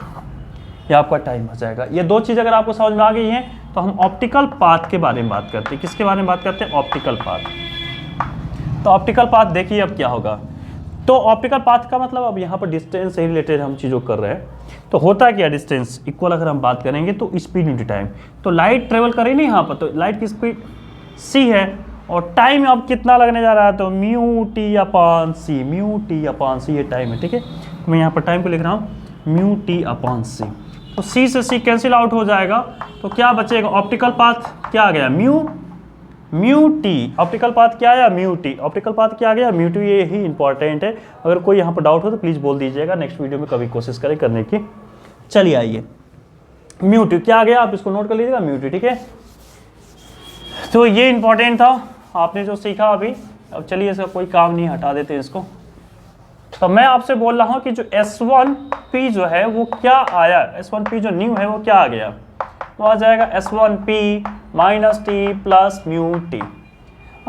ये आपका टाइम आ जाएगा। ये दो चीज़ अगर आपको समझ में आ गई हैं तो हम ऑप्टिकल पाथ के बारे में बात करते हैं। किसके बारे में बात करते हैं, ऑप्टिकल पाथ। तो ऑप्टिकल पाथ देखिए अब क्या होगा, तो ऑप्टिकल पाथ का मतलब अब यहाँ पर डिस्टेंस से रिलेटेड हम चीज़ों कर रहे हैं। तो होता क्या, डिस्टेंस इक्वल अगर हम बात करेंगे तो स्पीड इंटू टाइम, तो लाइट ट्रेवल करे नहीं यहाँ पर, तो लाइट की स्पीड c है, और टाइम अब कितना लगने जा रहा है, तो म्यू टी अपॉन सी, म्यू टी अपॉन सी ये टाइम है, ठीक है। तो मैं यहाँ पर टाइम को लिख रहा हूँ म्यू टी अपॉन सी, तो c से c कैंसिल आउट हो जाएगा, तो क्या बचेगा, ऑप्टिकल पाथ क्या आ गया, म्यू टी, ऑप्टिकल पाथ क्या आया, म्यू टी, ऑप्टिकल पाथ क्या आ गया, म्यू टी। ये ही इंपॉर्टेंट है, अगर कोई यहाँ पर डाउट हो तो प्लीज़ बोल दीजिएगा, नेक्स्ट वीडियो में कभी कोशिश करें करने की। चलिए आइए, म्यू टी क्या आ गया, आप इसको नोट कर लीजिएगा, म्यू टी, ठीक है। तो ये इंपॉर्टेंट था आपने जो सीखा अभी। अब चलिए इसका कोई काम नहीं, हटा देते हैं इसको। तो मैं आपसे बोल रहा हूँ कि जो S1P जो है वो क्या आया, S1P जो न्यू है वो क्या आ गया, तो आ जाएगा S1P minus T plus mu T.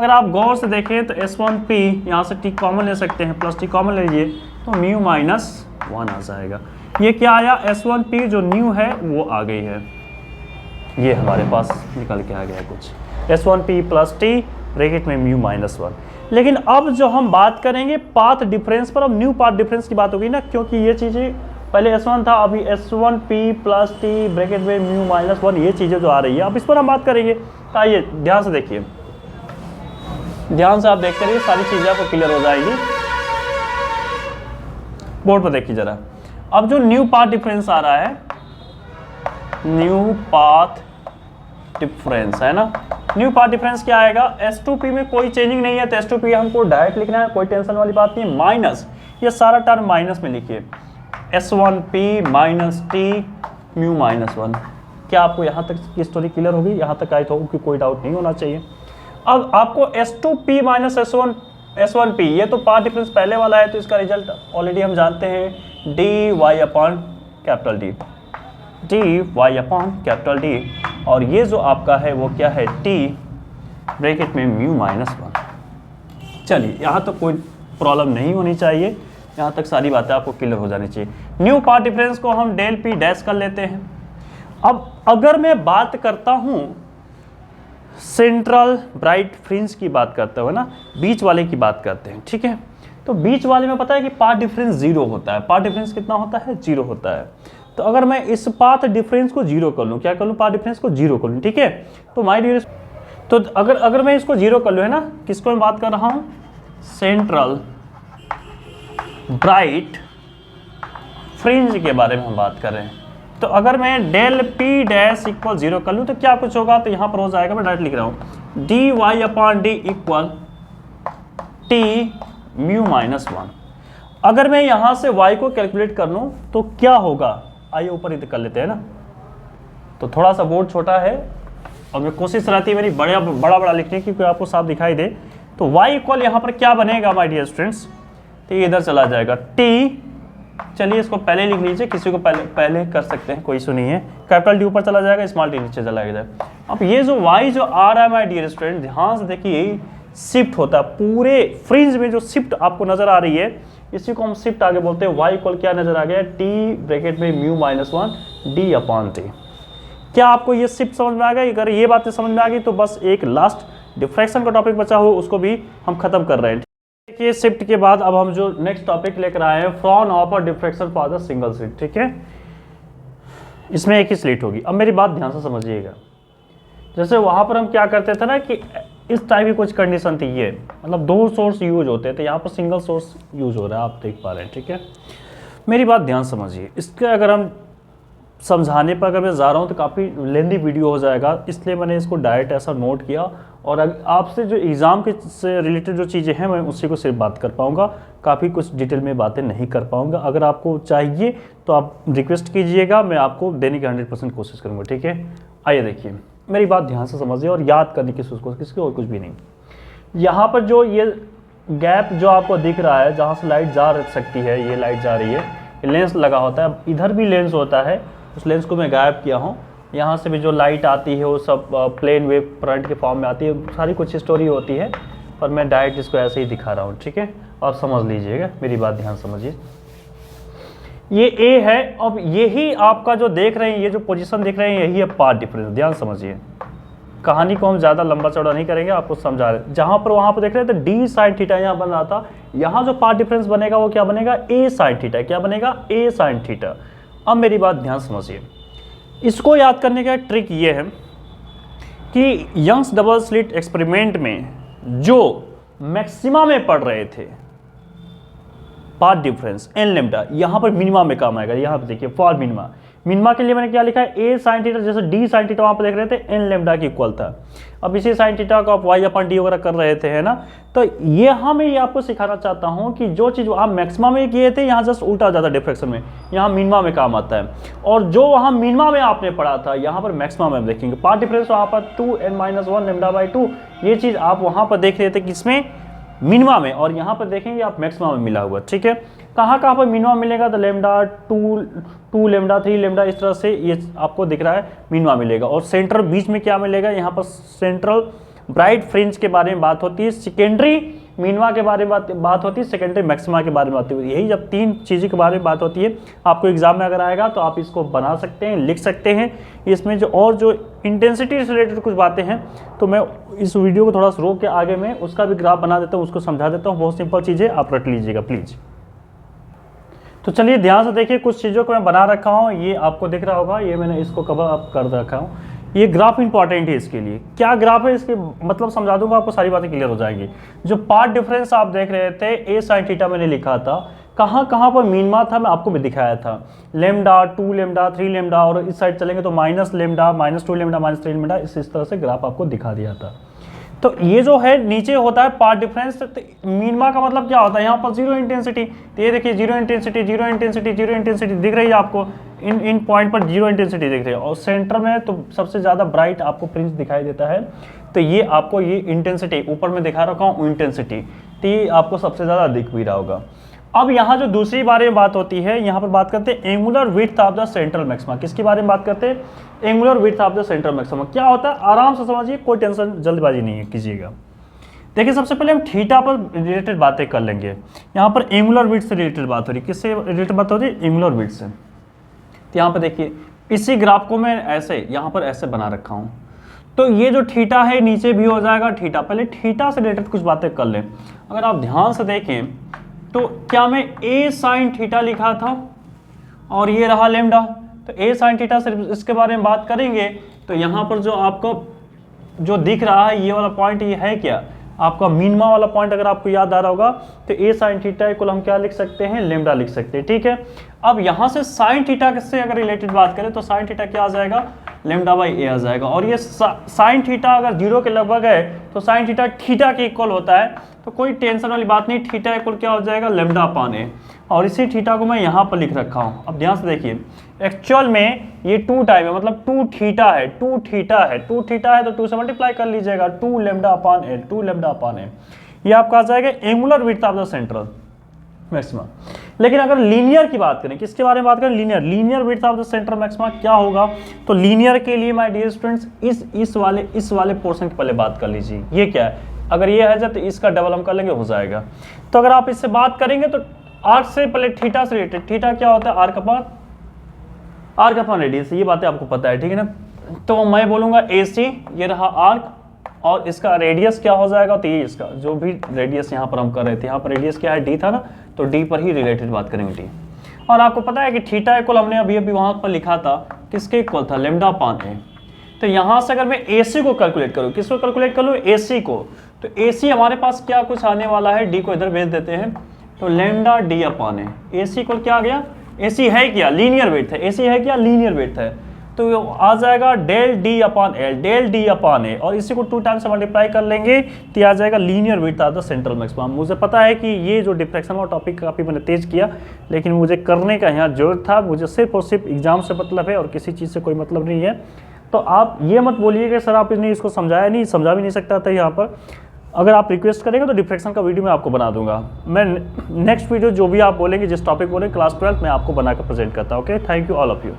अगर आप गौर से देखें तो S1P यहाँ से T कॉमन ले सकते हैं, प्लस T कॉमन ले लीजिए तो म्यू माइनस 1 आ जाएगा। ये क्या आया, S1P जो न्यू है वो आ गई है, ये हमारे पास निकल के आ गया कुछ, S1P प्लस T ब्रैकेट में म्यू माइनस 1। लेकिन अब जो हम बात करेंगे पाथ डिफरेंस पर, अब न्यू पाथ डिफरेंस की बात होगी ना, क्योंकि ये चीज़ें पहले S1 था, अभी S1P प्लस T ब्रैकेट में म्यू माइनस 1, ये चीज़ें जो आ रही है अब इस पर हम बात करेंगे। तो आइए ध्यान से देखिए, ध्यान से आप देखते रहिए, सारी चीज़ें आपको क्लियर हो जाएगी। बोर्ड पर देखिए जरा, अब जो न्यू पाथ डिफरेंस आ रहा है, न्यू पाथ डिफरेंस है ना, न्यू पाथ डिफरेंस क्या आएगा, S2P में कोई चेंजिंग नहीं है तो S2P हमको डायरेक्ट लिखना है, कोई टेंशन वाली बात नहीं, माइनस ये सारा टर्म माइनस में लिखिए, S1P minus T mu minus 1। क्या आपको यहाँ तक की स्टोरी क्लियर होगी, यहाँ तक आई तो कोई डाउट नहीं होना चाहिए। अब आपको S2P माइनस S1P, ये तो पाथ डिफरेंस पहले वाला है तो इसका रिजल्ट ऑलरेडी हम जानते हैं, dy upon capital D, dy upon capital D, और ये जो आपका है वो क्या है, T ब्रैकेट में म्यू माइनस 1। चलिए यहाँ तक कोई प्रॉब्लम नहीं होनी चाहिए, यहाँ तक सारी बातें आपको क्लियर हो जानी चाहिए। न्यू पाथ डिफरेंस को हम डेल P डैश कर लेते हैं। अब अगर मैं बात करता हूँ सेंट्रल ब्राइट फ्रिंज की बात करते हुए ना, बीच वाले की बात करते हैं, ठीक है, तो बीच वाले में पता है कि पाथ डिफरेंस 0 होता है, पाथ डिफरेंस कितना होता है, 0 होता है। तो अगर मैं इस पाथ डिफरेंस को 0 कर लूँ, क्या कर लूँ, पाथ डिफरेंस को 0 कर लूँ, ठीक है, तो माय डियर, तो अगर मैं इसको 0 कर लूँ, है ना, किसको मैं बात कर रहा हूँ, सेंट्रल ब्राइट फ्रिंज के बारे में हम बात कर रहे हैं। तो अगर मैं डेल P डैश इक्वल 0 कर लूँ तो क्या कुछ होगा, तो यहाँ पर हो जाएगा, मैं डायरेक्ट लिख रहा हूँ, dy upon D equal T mu minus 1। अगर मैं यहाँ से y को कैलकुलेट कर लूँ तो क्या होगा, आइए ऊपर ही कर लेते हैं ना, तो थोड़ा सा बोर्ड छोटा है और मैं कोशिश रहती है मेरी बड़ा बड़ा लिखने की, आपको साफ दिखाई दे। तो y इक्वल यहाँ पर क्या बनेगा माय डियर स्टूडेंट्स, तो ये इधर चला जाएगा T, चलिए इसको पहले लिख लीजिए, किसी को पहले कर सकते हैं, कोई इशू नहीं है, कैपिटल D ऊपर चला जाएगा, स्मॉल d नीचे चला जाएगा। अब ये जो y जो आ रहा है माय डियर स्टूडेंट, ध्यान से देखिए, शिफ्ट होता है पूरे फ्रिंज में, जो शिफ्ट आपको नजर आ रही है इसी को हम शिफ्ट आगे बोलते हैं। y इक्वल क्या नजर आ गया, T ब्रैकेट में mu minus 1 D upon T। क्या आपको ये शिफ्ट समझ में आ गया, अगर ये बातें समझ में आ गई तो बस एक लास्ट डिफ्रैक्शन का टॉपिक बचा हो, उसको भी हम खत्म कर रहे हैं। देखिए शिफ्ट के बाद अब हम जो नेक्स्ट टॉपिक लेकर आए हैं, फ्रॉन ऑफ और diffraction for the single slit, ठीक है, इसमें एक ही स्लिट होगी। अब मेरी बात ध्यान से समझिएगा, जैसे वहां पर हम क्या करते थे ना कि इस टाइप की कुछ कंडीशन थी, ये मतलब 2 सोर्स यूज होते थे, यहाँ पर सिंगल सोर्स यूज हो रहा है, आप देख पा रहे हैं, ठीक है। मेरी बात ध्यान समझिए, इसके अगर हम समझाने पर अगर मैं जा रहा हूँ तो काफ़ी लेंदी वीडियो हो जाएगा, इसलिए मैंने इसको डायरेक्ट ऐसा नोट किया, और आपसे जो एग्ज़ाम के से रिलेटेड जो चीज़ें हैं मैं उसी को सिर्फ बात कर पाऊँगा, काफ़ी कुछ डिटेल में बातें नहीं कर पाऊँगा। अगर आपको चाहिए तो आप रिक्वेस्ट कीजिएगा, मैं आपको देने की 100% कोशिश करूँगा, ठीक है। आइए देखिए, मेरी बात ध्यान से समझिए और याद करने की कोशिश, किसकी और कुछ भी नहीं। यहाँ पर जो ये गैप जो आपको दिख रहा है, जहाँ से लाइट जा सकती है, ये लाइट जा रही है, लेंस लगा होता है, इधर भी लेंस होता है, उस लेंस को मैं गायब किया हूँ। यहाँ से भी जो लाइट आती है वो सब प्लेन वेव फ्रंट के फॉर्म में आती है, सारी कुछ स्टोरी होती है, पर मैं डायरेक्ट इसको ऐसे ही दिखा रहा हूँ, ठीक है। आप समझ लीजिएगा, मेरी बात ध्यान समझिए। ये A है, अब यही आपका जो देख रहे हैं, ये जो पोजीशन देख रहे हैं, यही है पाथ डिफरेंस। ध्यान समझिए, कहानी को हम ज़्यादा लंबा चौड़ा नहीं करेंगे, आपको समझा रहे। जहाँ पर वहाँ पर देख रहे थे D साइन थीटा यहाँ बन रहा था, यहाँ जो पाथ डिफरेंस बनेगा वो क्या बनेगा, A साइन थीटा। क्या बनेगा, A साइन थीटा। अब मेरी बात ध्यान समझिए, इसको याद करने का ट्रिक ये है कि यंग्स डबल स्लिट एक्सपेरिमेंट में जो मैक्सिमा में पढ़ रहे थे पाथ डिफरेंस एन लेम्डा, यहाँ पर मिनिमा में काम आएगा। यहाँ पर देखिए फॉर मिनिमा, मिनिमा के लिए मैंने क्या लिखा है, ए साइन थीटा, जैसे डी साइन थीटा वहाँ पर देख रहे थे एन लेम्डा की इक्वल था। अब इसी साइन थीटा को आप वाई अपन डी वगैरह कर रहे थे, है ना। तो यहाँ मैं ये आपको सिखाना चाहता हूँ कि जो चीज़ आप मैक्सिमा में किए थे, यहाँ जस्ट उल्टा जाता है डिफ्रैक्शन में, यहाँ मिनिमा में काम आता है। और जो वहाँ मिनिमा में आपने पढ़ा था, यहाँ पर मैक्सिमा में देखेंगे पाथ डिफरेंस वहाँ पर 2n-1 λ/2, ये चीज़ आप वहाँ पर देख रहे थे किसमें, मिनिमा में, और यहाँ पर देखेंगे आप मैक्सिमा में मिला हुआ, ठीक है। कहाँ पर मिनिमा मिलेगा, तो लेमडा 2 लेमडा 3 लेमडा, इस तरह से ये आपको दिख रहा है मिनिमा मिलेगा। और सेंट्रल बीच में क्या मिलेगा, यहाँ पर सेंट्रल ब्राइट फ्रिंज के बारे में बात होती है, सेकेंडरी मिनिमा के बारे में बात होती है, सेकेंडरी मैक्सिमा के बारे में बात होती है। यही जब 3 चीज़ों के बारे में बात होती है, आपको एग्जाम में अगर आएगा तो आप इसको बना सकते हैं, लिख सकते हैं। इसमें जो इंटेंसिटी से रिलेटेड कुछ बातें हैं तो मैं इस वीडियो को थोड़ा सा रोक के आगे में उसका भी ग्राफ बना देता हूँ, उसको समझा देता हूँ। बहुत सिंपल चीज़ें आप रट लीजिएगा प्लीज़। तो चलिए ध्यान से देखिए, कुछ चीज़ों को मैं बना रखा हूँ, ये आपको दिख रहा होगा, ये मैंने इसको कवर अप कर रखा हूँ। ये ग्राफ इंपॉर्टेंट है इसके लिए। क्या ग्राफ है इसके मतलब समझा दूंगा, आपको सारी बातें क्लियर हो जाएंगी। जो पार्ट डिफरेंस आप देख रहे थे, ए साइन थीटा मैंने लिखा था, कहाँ कहाँ पर मिनिमा था मैं आपको भी दिखाया था। लेमडा, 2 लेमडा, 3 लेमडा, और इस साइड चलेंगे तो माइनस लेमडा, -2 लेमडा, -3 लेमडा, इस तरह से ग्राफ आपको दिखा दिया था। तो ये जो है नीचे होता है पार्ट डिफरेंस। तो मिनिमा का मतलब क्या होता है, यहाँ पर जीरो इंटेंसिटी। तो ये देखिए zero intensity, zero intensity, zero intensity दिख रही है आपको, इन पॉइंट पर जीरो इंटेंसिटी दिख रही है। और सेंटर में तो सबसे ज़्यादा ब्राइट आपको फ्रिंज दिखाई देता है। तो ये आपको ये इंटेंसिटी ऊपर में दिखा रखा हूँ इंटेंसिटी, तो ये आपको सबसे ज़्यादा दिख भी रहा होगा। अब यहाँ जो दूसरी बारे में बात होती है, यहाँ पर बात करते हैं angular width of the central maxima. किसके बारे में बात करते हैं, angular width of the central maxima. क्या होता है आराम से समझिए, कोई टेंशन जल्दबाजी नहीं है कीजिएगा। देखिए सबसे पहले हम थीटा पर रिलेटेड बातें कर लेंगे। यहाँ पर एंगुलर विड्थ से रिलेटेड बात हो रही है, किससे रिलेटेड बात हो रही है, एंगुलर विड्थ से। तो यहाँ पर देखिए इसी ग्राफ को मैं ऐसे यहाँ पर ऐसे बना रखा हूँ। तो ये जो थीटा है नीचे भी हो जाएगा थीटा। पहले थीटा से रिलेटेड कुछ बातें कर लें। अगर आप ध्यान से देखें तो क्या मैं ए साइन थीटा लिखा था और ये रहा लेमडा। तो ए साइन थीटा से इसके बारे में बात करेंगे तो यहाँ पर जो आपको जो दिख रहा है ये वाला पॉइंट, ये है क्या आपका मिनिमा वाला पॉइंट। अगर आपको याद आ रहा होगा तो ए साइन थीटा को हम क्या लिख सकते हैं, लेमडा लिख सकते हैं। ठीक है, अब यहाँ से साइन थीटा से अगर रिलेटेड बात करें तो साइन थीटा क्या आ जाएगा, लेमडा बाई ए आ जाएगा। और ये साइन थीटा अगर 0 के लगभग है तो साइन थीटा थीटा के इक्वल होता है। तो कोई टेंशन वाली बात नहीं, थीटा इक्वल क्या हो जाएगा, लेमडा अपान ए। और इसी थीटा को मैं यहाँ पर लिख रखा हूँ। अब ध्यान से देखिए, एक्चुअल में ये 2 टाइम है, मतलब 2 थीटा है, 2 थीटा है, 2 थीटा है तो 2 से मल्टीप्लाई कर लीजिएगा, 2 लेमडा अपान ए, 2 लेमडा अपान ए। ये आपका आ जाएगा angular width of the central maxima. लेकिन अगर लीनियर की बात करें, किसके बारे में बात करें, linear width of the central maxima क्या होगा। तो लीनियर के लिए माय डियर स्टूडेंट्स इस वाले पोर्शन की पहले बात कर लीजिए। ये क्या है, अगर ये है तो इसका डबल हम कर लेंगे, हो जाएगा। तो अगर आप इससे बात करेंगे तो आर्क से पहले थीटा से रिलेटेड, थीटा क्या होता है, आर्क अपॉन रेडियस, ये बातें आपको पता है, ठीक है ना। तो मैं बोलूंगा AC, ये रहा आर्क, और इसका रेडियस क्या हो जाएगा, तो ये इसका जो भी रेडियस यहाँ पर हम कर रहे थे, यहाँ पर रेडियस क्या है, D था ना, तो D पर ही रिलेटेड बात करेंगे D। और आपको पता है कि थीटा इक्वल हमने अभी वहाँ पर लिखा था, किसके इक्वल था, लेमडा अपान ए। तो यहाँ से अगर मैं AC को कैलकुलेट करूँ, किसको कैलकुलेट कर लूँ, AC को, तो AC हमारे पास क्या कुछ आने वाला है, D को इधर भेज देते हैं, तो लेमडा D अपान ए। AC को क्या आ गया, AC है क्या, लीनियर विड्थ है, AC है क्या, लीनियर विड्थ है, तो आ जाएगा डेल D अपान L, डेल D अपान ए। और इसी को 2 टाइम्स से मल्टीप्लाई कर लेंगे तो आ जाएगा linear width of the central maxima. मुझे पता है कि ये जो डिफ्रैक्शन वाला टॉपिक काफ़ी मैंने तेज किया, लेकिन मुझे करने का यहाँ जरूरत था। मुझे सिर्फ और सिर्फ एग्जाम से मतलब है और किसी चीज़ से कोई मतलब नहीं है। तो आप ये मत बोलिए कि सर आपने इसको समझाया नहीं, समझा भी नहीं सकता था यहाँ पर। अगर आप रिक्वेस्ट करेंगे तो डिफ्रैक्शन का वीडियो मैं आपको बना दूंगा। मैं नेक्स्ट वीडियो जो भी आप बोलेंगे, जिस टॉपिक बोलेंगे क्लास 12 में आपको बनाकर प्रेजेंट करता हूँ। Okay, thank you all of you.